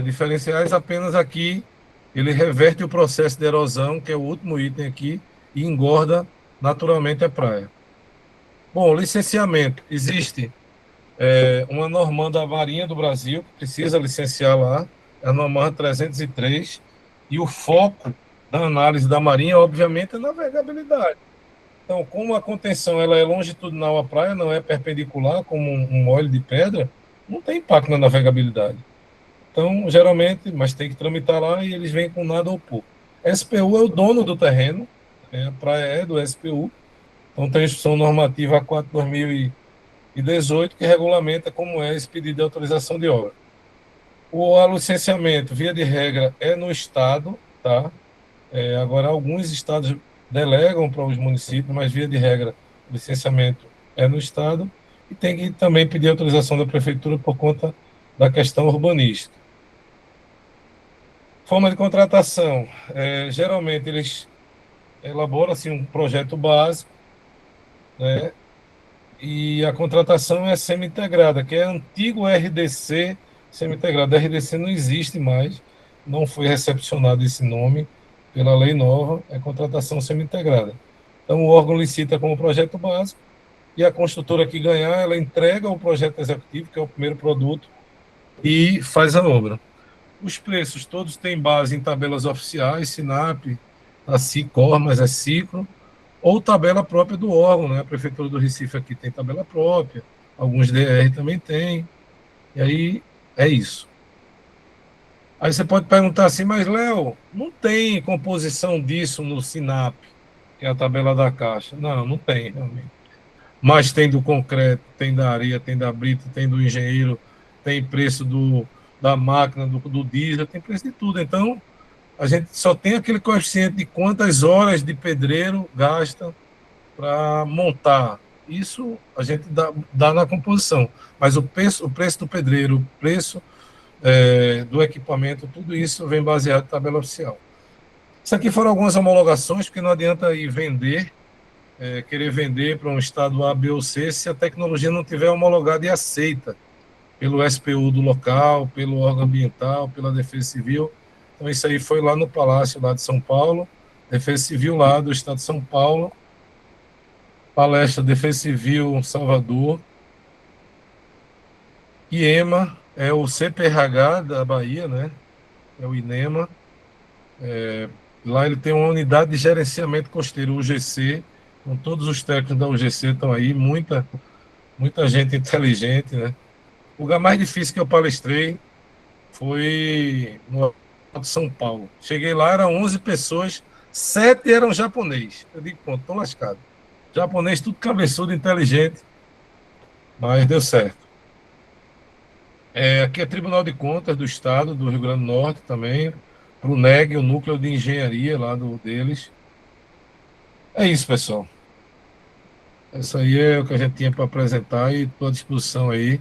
diferenciais, apenas aqui ele reverte o processo de erosão, que é o último item aqui, e engorda naturalmente a praia. Bom, licenciamento. Existe uma normanda da Marinha do Brasil, que precisa licenciar lá, é a normanda 303, e o foco da análise da Marinha, obviamente, é a navegabilidade. Então, como a contenção ela é longitudinal à praia, não é perpendicular, como um molho de pedra, não tem impacto na navegabilidade. Então, geralmente, mas tem que tramitar lá e eles vêm com nada ou pouco. SPU é o dono do terreno, a praia é do SPU, então tem a instrução normativa A4/2018 que regulamenta como é esse pedido de autorização de obra. O licenciamento, via de regra, é no Estado, tá? Agora, alguns estados delegam para os municípios, mas, via de regra, o licenciamento é no Estado e tem que também pedir autorização da Prefeitura por conta da questão urbanística. Forma de contratação. Geralmente, eles elaboram assim, um projeto básico, né? E a contratação é semi-integrada, que é antigo RDC semi-integrado. RDC não existe mais, não foi recepcionado esse nome pela lei nova, é contratação semi-integrada. Então, o órgão licita como projeto básico e a construtora que ganhar, ela entrega o projeto executivo, que é o primeiro produto, e faz a obra. Os preços todos têm base em tabelas oficiais, SINAP, a CICOR, mas é Ciclo, ou tabela própria do órgão, né? A Prefeitura do Recife aqui tem tabela própria, alguns DR também tem, e aí é isso. Aí você pode perguntar assim, mas Léo, não tem composição disso no SINAP, que é a tabela da Caixa? Não, não tem, realmente. Mas tem do concreto, tem da areia, tem da brita, tem do engenheiro, tem preço da máquina, do diesel, tem preço de tudo. Então, a gente só tem aquele coeficiente de quantas horas de pedreiro gasta para montar. Isso a gente dá na composição. Mas o preço do pedreiro, o preço do equipamento, tudo isso vem baseado em tabela oficial. Isso aqui foram algumas homologações, porque não adianta ir vender, querer vender para um estado A, B ou C, se a tecnologia não tiver homologada e aceita pelo SPU do local, pelo órgão ambiental, pela Defesa Civil. Então, isso aí foi lá no Palácio, lá de São Paulo, Defesa Civil lá do Estado de São Paulo, palestra Defesa Civil Salvador, IEMA, é o CPRH da Bahia, né? É o INEMA. Lá ele tem uma unidade de gerenciamento costeiro, UGC, com todos os técnicos da UGC estão aí, muita gente inteligente, né? O lugar mais difícil que eu palestrei foi no de São Paulo. Cheguei lá, eram 11 pessoas, 7 eram japonês. Eu digo, pronto, tô lascado. Japonês, tudo cabeçudo, inteligente, mas deu certo. Aqui é Tribunal de Contas do Estado, do Rio Grande do Norte também, para o NEG, o núcleo de engenharia lá deles. É isso, pessoal. Isso aí é o que a gente tinha para apresentar e estou à disposição aí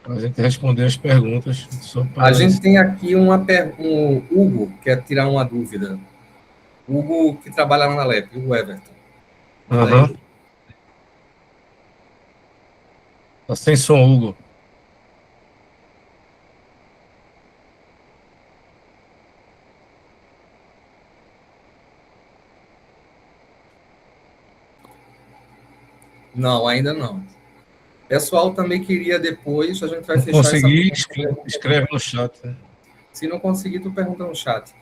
para a gente responder as perguntas. Só A para... gente tem aqui um Hugo, que quer tirar uma dúvida. Hugo, que trabalha lá na LEP, o Everton. Manda Aham. aí. Tá sem som, Hugo. Não, ainda não. Pessoal, também queria depois, a gente vai Não fechar essa consegui, pergunta. escreve no chat. Né? Se não conseguir, tu pergunta no chat.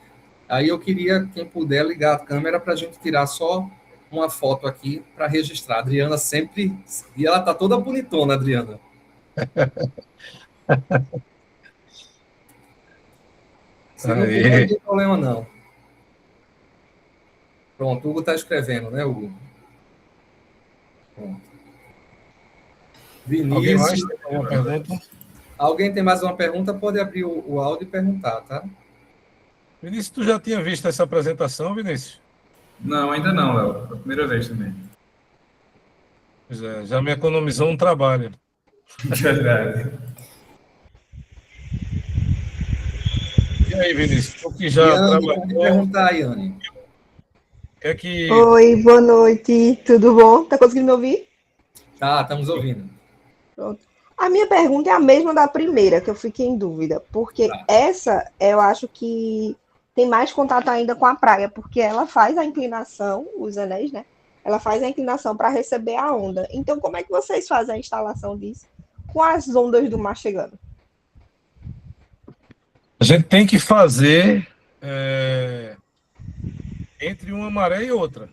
Aí eu queria, quem puder, ligar a câmera para a gente tirar só uma foto aqui para registrar. A Adriana sempre. E ela tá toda bonitona, Adriana. Se não puder, não Aí. tem problema, não. Pronto, o Hugo está escrevendo, né, Hugo? Pronto. Alguém mais Vinícius. tem alguma pergunta? Alguém tem mais uma pergunta? Pode abrir o áudio e perguntar, tá? Vinícius, tu já tinha visto essa apresentação, Vinícius? Não, ainda não, Léo. É a primeira vez também. Pois é, já me economizou um trabalho. Verdade. E aí, Vinícius, tu que já Iane, pode trabalhou, perguntar, Iane. o que é que... Oi, boa noite, tudo bom? Tá conseguindo me ouvir? Tá, estamos ouvindo. Pronto. A minha pergunta é a mesma da primeira, que eu fiquei em dúvida, porque Tá. essa eu acho que tem mais contato ainda com a praia, porque ela faz a inclinação, os anéis, né? Ela faz a inclinação para receber a onda. Então, como é que vocês fazem a instalação disso com as ondas do mar chegando? A gente tem que fazer entre uma maré e outra.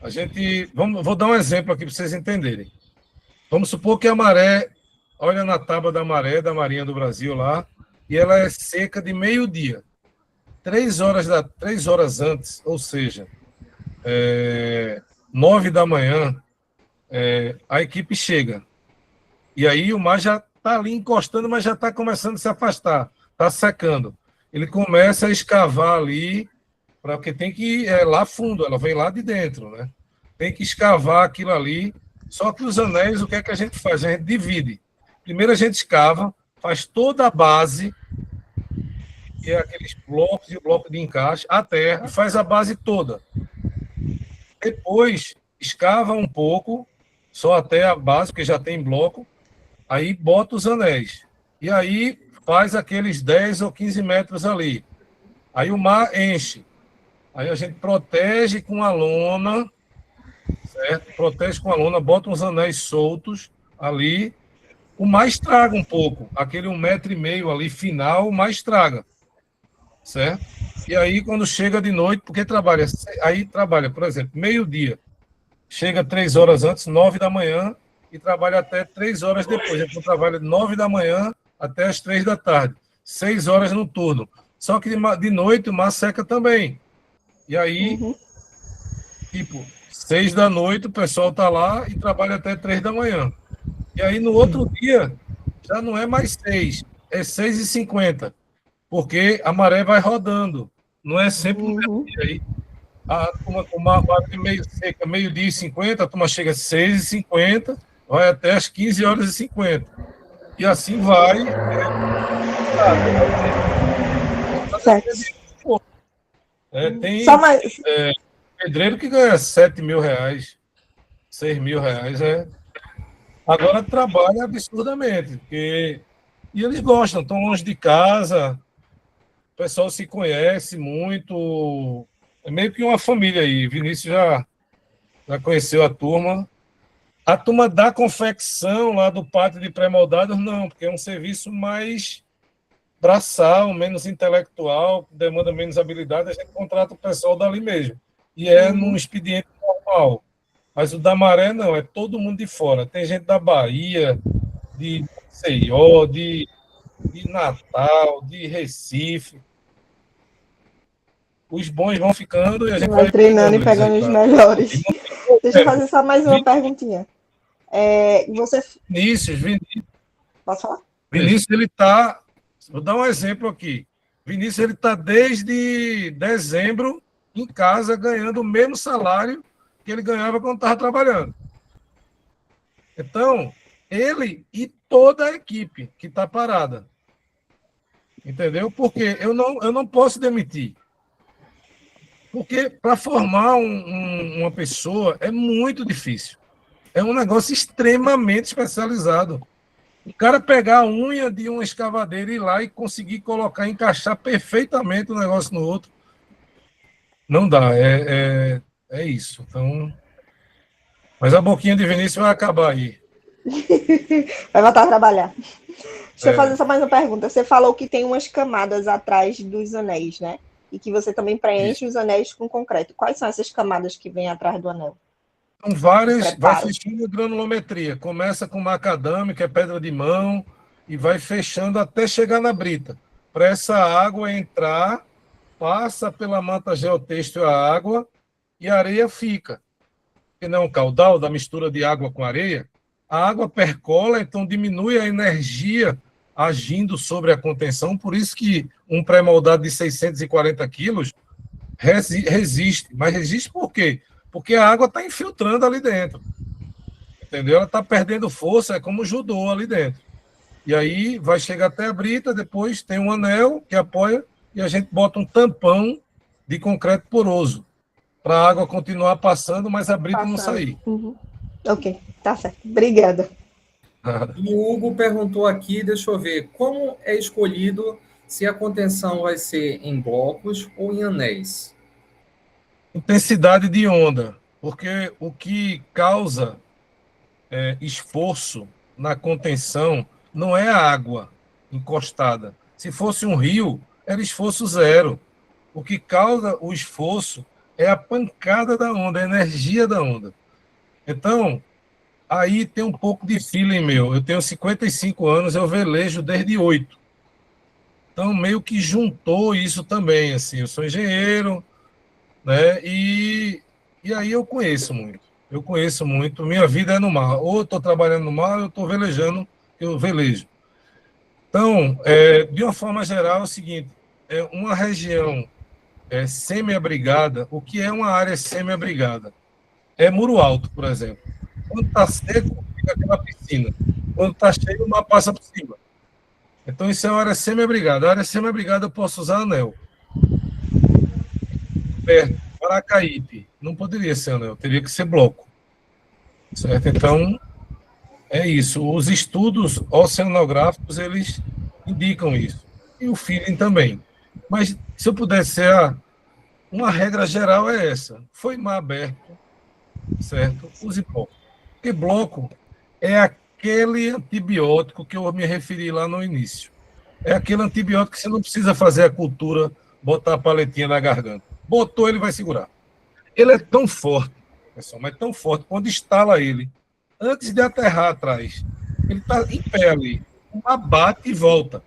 A gente... vou dar um exemplo aqui para vocês entenderem. Vamos supor que a maré, olha na tábua da maré, da Marinha do Brasil lá, e ela é seca de meio-dia. 3 horas antes, ou seja, 9 da manhã, a equipe chega. E aí o mar já está ali encostando, mas já está começando a se afastar, está secando. Ele começa a escavar ali, porque tem que ir lá fundo, ela vem lá de dentro, né? Tem que escavar aquilo ali. Só que os anéis, o que é que a gente faz? A gente divide. Primeiro a gente escava, faz toda a base, que é aqueles blocos e bloco de encaixe, a terra, e faz a base toda. Depois, escava um pouco, só até a base, porque já tem bloco, aí bota os anéis. E aí faz aqueles 10 ou 15 metros ali. Aí o mar enche. Aí a gente protege com a lona, certo? Protege com a lona, bota uns anéis soltos ali. O mar estraga um pouco. Aquele 1,5 m ali final, o mar estraga. Certo? E aí, quando chega de noite, porque trabalha, por exemplo, meio-dia, chega 3 horas antes, 9 da manhã, e trabalha até 3 horas depois. Então, trabalha de 9 da manhã até as 3 da tarde, 6 horas no turno. Só que de noite o mar seca também. E aí, tipo, 6 da noite, o pessoal está lá e trabalha até 3 da manhã. E aí, no outro dia, já não é mais 6, é 6h50. Porque a maré vai rodando, não é sempre no mesmo dia. Aí, uma maré meio seca, meio-dia e 50, a turma chega às 6h50, vai até às 15h50. E assim vai. Certo. Tem Só mais... pedreiro que ganha R$7.000, R$6.000. Agora trabalha absurdamente, porque... E eles gostam, estão longe de casa. O pessoal se conhece muito, é meio que uma família aí. Vinícius já conheceu a turma. A turma da confecção lá do pátio de pré-moldados, não, porque é um serviço mais braçal, menos intelectual, demanda menos habilidade, a gente contrata o pessoal dali mesmo. E é num expediente normal. Mas o da Maré, não, é todo mundo de fora. Tem gente da Bahia, de Maceió, de Natal, de Recife. Os bons vão ficando e a gente vai treinando e pegando os melhores. Deixa eu fazer só mais uma perguntinha. Vinícius, Posso falar? Vinícius, ele está... Vou dar um exemplo aqui. Vinícius, ele está desde dezembro em casa ganhando o mesmo salário que ele ganhava quando estava trabalhando. Então, ele e toda a equipe que está parada. Entendeu? Porque eu não posso demitir. Porque para formar uma pessoa é muito difícil. É um negócio extremamente especializado. O cara pegar a unha de uma escavadeira e ir lá e conseguir colocar, encaixar perfeitamente um negócio no outro, não dá. É isso. Então, mas a boquinha de Vinícius vai acabar aí. Vai voltar a trabalhar. Deixa eu É. fazer só mais uma pergunta. Você falou que tem umas camadas atrás dos anéis, né? E que você também preenche os anéis com concreto. Quais são essas camadas que vêm atrás do anel? São várias, vai Preparo. fechando a granulometria. Começa com macadame, que é pedra de mão, e vai fechando até chegar na brita. Para essa água entrar, passa pela manta geotêxtil a água e a areia fica. Porque não é um caudal da mistura de água com areia, a água percola, então diminui a energia agindo sobre a contenção, por isso que um pré-moldado de 640 quilos resiste. Mas resiste por quê? Porque a água está infiltrando ali dentro. Entendeu? Ela está perdendo força, é como judô ali dentro. E aí vai chegar até a brita, depois tem um anel que apoia e a gente bota um tampão de concreto poroso para a água continuar passando, mas a brita não sair. Uhum. Ok, tá certo. Obrigada. E o Hugo perguntou aqui, deixa eu ver, como é escolhido se a contenção vai ser em blocos ou em anéis? Intensidade de onda, porque o que causa esforço na contenção não é a água encostada. Se fosse um rio, era esforço zero. O que causa o esforço é a pancada da onda, a energia da onda. Então, aí tem um pouco de feeling meu. Eu tenho 55 anos, eu velejo desde 8. Então, meio que juntou isso também. Assim, eu sou engenheiro, né? E aí eu conheço muito. Eu conheço muito. Minha vida é no mar. Ou eu estou trabalhando no mar, ou eu estou velejando, eu velejo. Então, de uma forma geral, é o seguinte: uma região semi-abrigada, o que é uma área semi-abrigada? É muro alto, por exemplo. Quando está seco, fica aquela piscina. Quando está cheio, o mar passa por cima. Então, isso é uma área semi-abrigada. A área semi-abrigada eu posso usar anel. Perto, Paracaípe, não poderia ser anel, teria que ser bloco. Certo? Então, é isso. Os estudos oceanográficos, eles indicam isso. E o feeling também. Mas, se eu pudesse ser uma regra geral é essa. Foi mar aberto, certo? Use bloco. Porque bloco é aquele antibiótico que eu me referi lá no início. É aquele antibiótico que você não precisa fazer a cultura, botar a paletinha na garganta. Botou, ele vai segurar. Ele é tão forte, pessoal, mas tão forte, quando instala ele, antes de aterrar atrás, ele está em pé ali, abate e volta.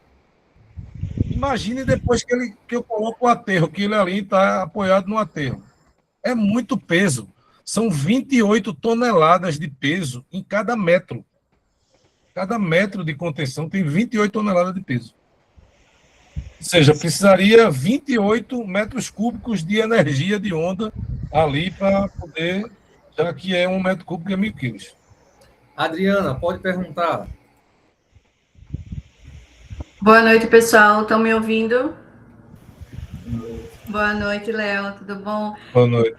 Imagine depois que eu coloco o aterro, que ele ali está apoiado no aterro. É muito peso. São 28 toneladas de peso em cada metro. Cada metro de contenção tem 28 toneladas de peso. Ou seja, precisaria 28 metros cúbicos de energia de onda ali para poder, já que é 1 metro cúbico é 1.000 quilos. Adriana, pode perguntar. Boa noite, pessoal. Estão me ouvindo? Boa noite, Léo. Tudo bom? Boa noite.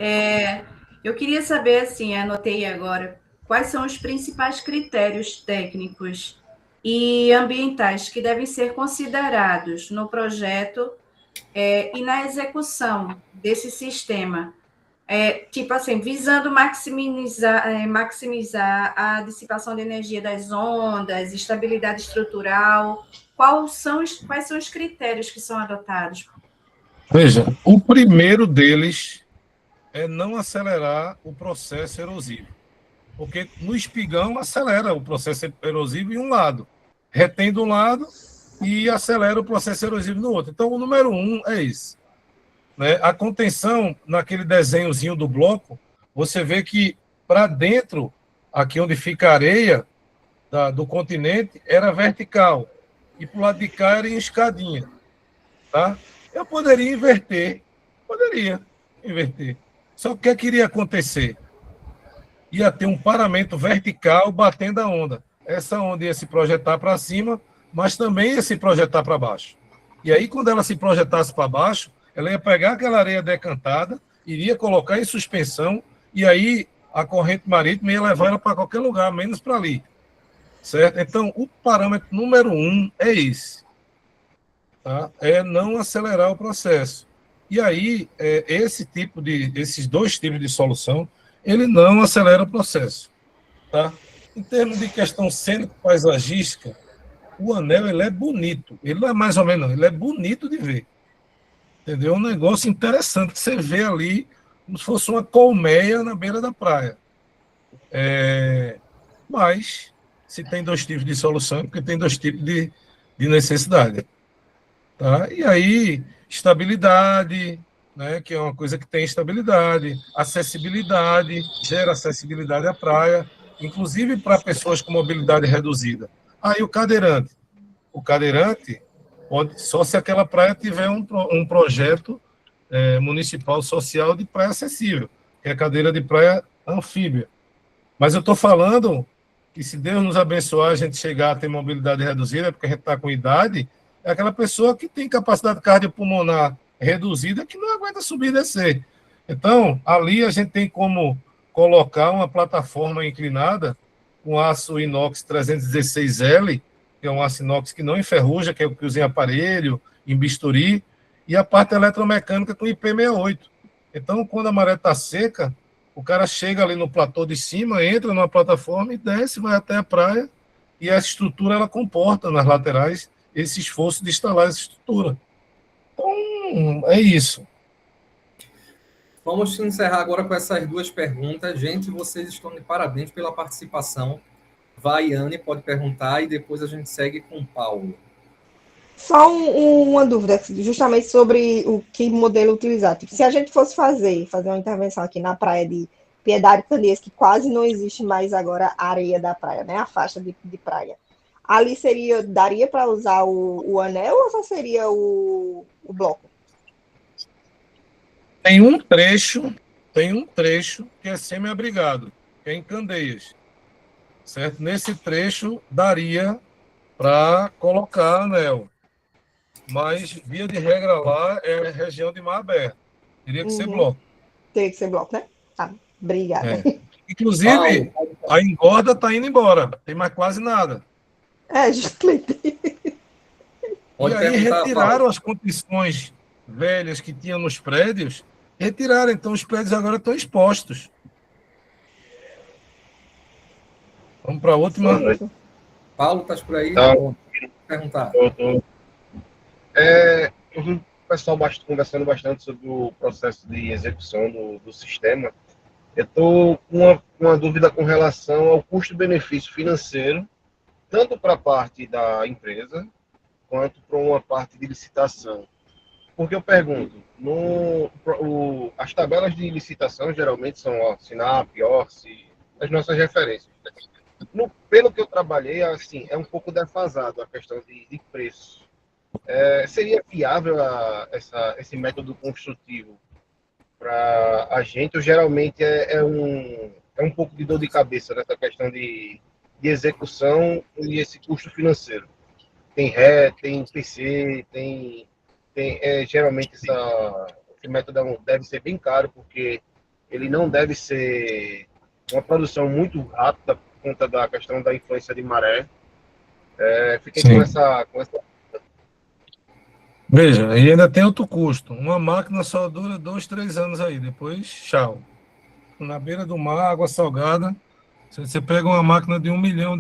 Eu queria saber, assim, anotei agora, quais são os principais critérios técnicos e ambientais que devem ser considerados no projeto e na execução desse sistema. Tipo assim, visando maximizar a dissipação de energia das ondas, estabilidade estrutural. Quais são os critérios que são adotados? Veja, o primeiro deles é não acelerar o processo erosivo. Porque no espigão acelera o processo erosivo em um lado, retém de um lado e acelera o processo erosivo no outro. Então, o número 1 é esse. Né? A contenção, naquele desenhozinho do bloco, você vê que para dentro, aqui onde fica a areia do continente, era vertical. E para o lado de cá era em escadinha. Tá? Eu poderia inverter. Só que o que iria acontecer? ia ter um paramento vertical batendo a onda. Essa onda ia se projetar para cima, mas também ia se projetar para baixo. E aí, quando ela se projetasse para baixo, ela ia pegar aquela areia decantada, iria colocar em suspensão, e aí a corrente marítima ia levar ela para qualquer lugar, menos para ali. Certo? Então, o parâmetro número 1 é esse. Tá? É não acelerar o processo. E aí, esses dois tipos de solução, ele não acelera o processo. Tá? Em termos de questão cênico-paisagística, o anel ele é bonito. Ele não é mais ou menos, não. Ele é bonito de ver. Entendeu? É um negócio interessante que você vê ali como se fosse uma colmeia na beira da praia. Mas, se tem dois tipos de solução, é porque tem dois tipos de necessidade. Tá? E aí, estabilidade, né, que é uma coisa que tem estabilidade, acessibilidade, gera acessibilidade à praia, inclusive para pessoas com mobilidade reduzida. Aí o cadeirante. O cadeirante, só se aquela praia tiver um projeto municipal social de praia acessível, que é a cadeira de praia anfíbia. Mas eu estou falando que se Deus nos abençoar, a gente chegar a ter mobilidade reduzida, porque a gente está com idade, é aquela pessoa que tem capacidade cardiopulmonar reduzida que não aguenta subir e descer. Então, ali a gente tem como colocar uma plataforma inclinada com aço inox 316L, que é um aço inox que não enferruja, que é o que usa em aparelho, em bisturi, e a parte eletromecânica com IP68. Então, quando a maré está seca, o cara chega ali no platô de cima, entra numa plataforma e desce, vai até a praia, e essa estrutura ela comporta nas laterais esse esforço de instalar essa estrutura. Então, é isso. Vamos encerrar agora com essas duas perguntas. Gente, vocês estão de parabéns pela participação. Vaiane pode perguntar e depois a gente segue com o Paulo. Só uma dúvida, justamente sobre o que modelo utilizar. Tipo, se a gente fosse fazer uma intervenção aqui na praia de Piedade Canias, que quase não existe mais agora a areia da praia, né? A faixa de praia. Ali daria para usar o anel ou só seria o bloco? Tem um trecho que é semi-abrigado, que é em Candeias. Certo? Nesse trecho daria para colocar anel. Mas, via de regra lá, é região de mar aberto. Teria que ser bloco. Teria que ser bloco, né? Ah, obrigada. Inclusive, a engorda está indo embora. Tem mais quase nada. Justamente. E aí retiraram as condições velhas que tinham nos prédios, retiraram. Então, os prédios agora estão expostos. Vamos para a última. Paulo, estás por aí? Então, Perguntar. O pessoal conversando bastante sobre o processo de execução do sistema. Eu estou com uma dúvida com relação ao custo-benefício financeiro, tanto para a parte da empresa, quanto para uma parte de licitação. Porque eu pergunto, as tabelas de licitação geralmente são SINAP, ORCE, as nossas referências. Pelo que eu trabalhei, assim, é um pouco defasado a questão de preço. Seria viável esse método construtivo para a gente? Ou geralmente é um pouco de dor de cabeça nessa questão de execução e esse custo financeiro? Tem tem PC, geralmente esse método deve ser bem caro, porque ele não deve ser uma produção muito rápida por conta da questão da influência de maré. Fiquei com essa... Veja, e ainda tem outro custo. Uma máquina só dura 2, 3 anos aí, depois, tchau. Na beira do mar, água salgada, se você pega uma máquina de R$1 milhão,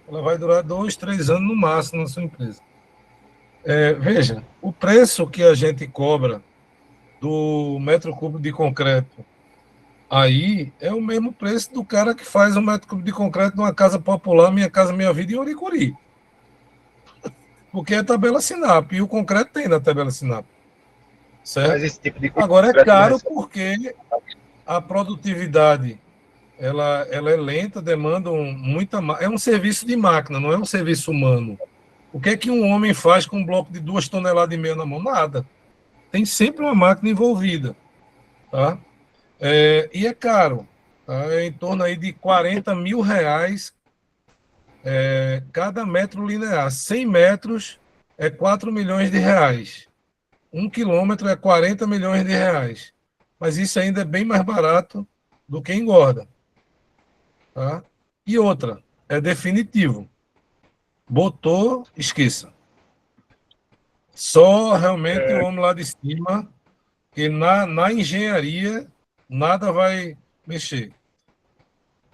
ela vai durar 2, 3 anos no máximo na sua empresa. Veja, o preço que a gente cobra do metro cúbico de concreto aí é o mesmo preço do cara que faz um metro cúbico de concreto numa casa popular, Minha Casa Minha Vida, em Oricuri. Porque é tabela SINAP, e o concreto tem na tabela SINAP. Certo? Mas esse tipo de agora é caro porque a produtividade ela é lenta, demanda muita... É um serviço de máquina, não é um serviço humano. O que é que um homem faz com um bloco de 2,5 toneladas na mão? Nada. Tem sempre uma máquina envolvida. Tá? E é caro. tá? É em torno aí de R$ 40 mil cada metro linear. 100 metros é R$ 4 milhões. 1 quilômetro é R$ 40 milhões. Mas isso ainda é bem mais barato do que engorda. Tá? E outra, é definitivo. Botou, esqueça. Só realmente o homem lá de cima, que na engenharia nada vai mexer.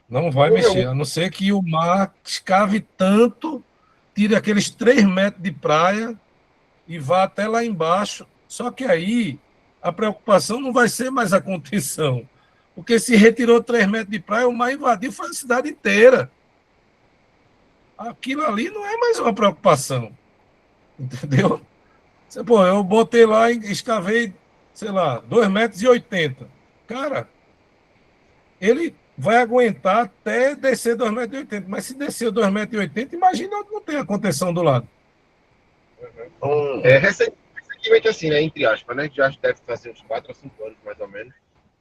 Não vai mexer, a não ser que o mar escave tanto, tire aqueles 3 metros de praia e vá até lá embaixo. Só que aí a preocupação não vai ser mais a contenção. Porque se retirou 3 metros de praia, o mar invadiu, foi a cidade inteira. Aquilo ali não é mais uma preocupação. Entendeu? Pô, eu botei lá e escavei, sei lá, 2,80 m. Cara, ele vai aguentar até descer 2,80 m. Mas se descer 2,80 m, imagina onde não tem a contenção do lado. Recentemente, assim, né, entre aspas, né, já deve fazer uns 4 ou 5 anos, mais ou menos,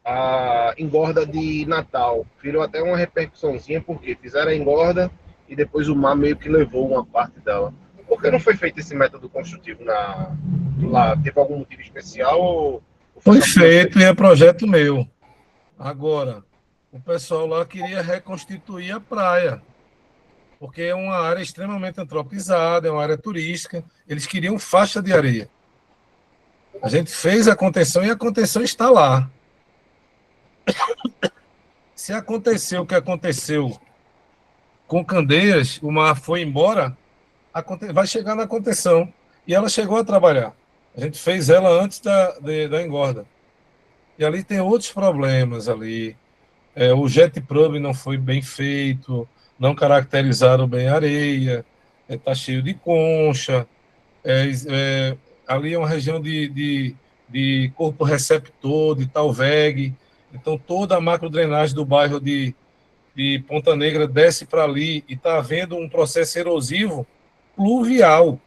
a engorda de Natal virou até uma repercussãozinha, porque fizeram a engorda e depois o mar meio que levou uma parte dela. Por que não foi feito esse método construtivo lá? Teve algum motivo especial? Ou Foi feito e é projeto meu. Agora, o pessoal lá queria reconstituir a praia, porque é uma área extremamente antropizada, é uma área turística. Eles queriam faixa de areia. A gente fez a contenção e a contenção está lá. Se aconteceu o que aconteceu com Candeias, o mar foi embora, vai chegar na contenção. E ela chegou a trabalhar. A gente fez ela antes da engorda. E ali tem outros problemas ali. O jet probe não foi bem feito, não caracterizaram bem a areia, está cheio de concha. Ali é uma região de corpo receptor, de Talveg. Então, toda a macrodrenagem do bairro de Ponta Negra desce para ali e está havendo um processo erosivo pluvial.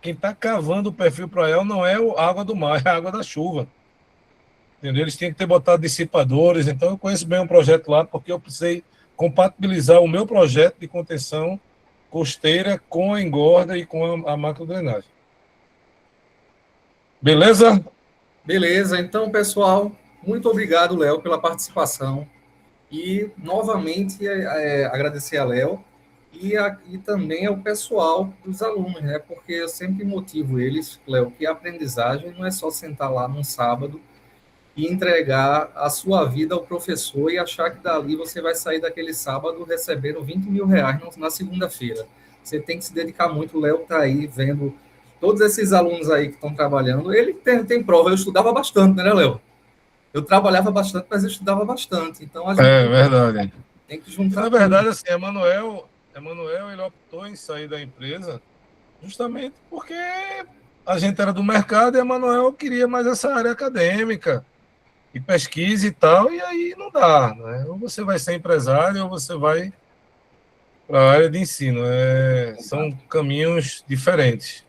Quem está cavando o perfil praial não é a água do mar, é a água da chuva. Entendeu? Eles tinham que ter botado dissipadores. Então, eu conheço bem o projeto lá, porque eu precisei compatibilizar o meu projeto de contenção costeira com a engorda e com a macrodrenagem. Beleza? Beleza. Então, pessoal, muito obrigado, Léo, pela participação. E, novamente, agradecer a Léo e também ao pessoal dos alunos, né? Porque eu sempre motivo eles, Léo, que a aprendizagem não é só sentar lá num sábado e entregar a sua vida ao professor e achar que dali você vai sair daquele sábado recebendo R$20 mil na segunda-feira. Você tem que se dedicar muito. O Léo está aí vendo todos esses alunos aí que estão trabalhando. Ele tem prova. Eu estudava bastante, né, Léo? Eu trabalhava bastante, mas eu estudava bastante. Então, a gente verdade. Tem que juntar. Na verdade, assim, Emanuel, ele optou em sair da empresa justamente porque a gente era do mercado e Emanuel queria mais essa área acadêmica e pesquisa e tal, e aí não dá, né? Ou você vai ser empresário ou você vai para a área de ensino. São caminhos diferentes.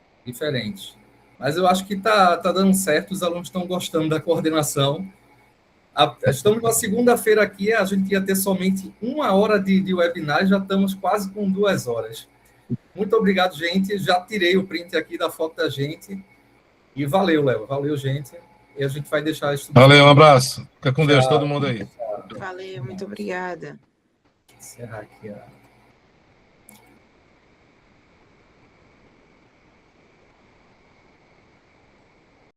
Mas eu acho que tá dando certo, os alunos estão gostando da coordenação. Estamos na segunda-feira aqui, a gente ia ter somente 1 hora de webinar, já estamos quase com 2 horas. Muito obrigado, gente. Já tirei o print aqui da foto da gente. E valeu, Léo. Valeu, gente. E a gente vai deixar isso. Valeu, um abraço. Fica com Deus, todo mundo aí. Valeu, muito obrigada. Encerrar aqui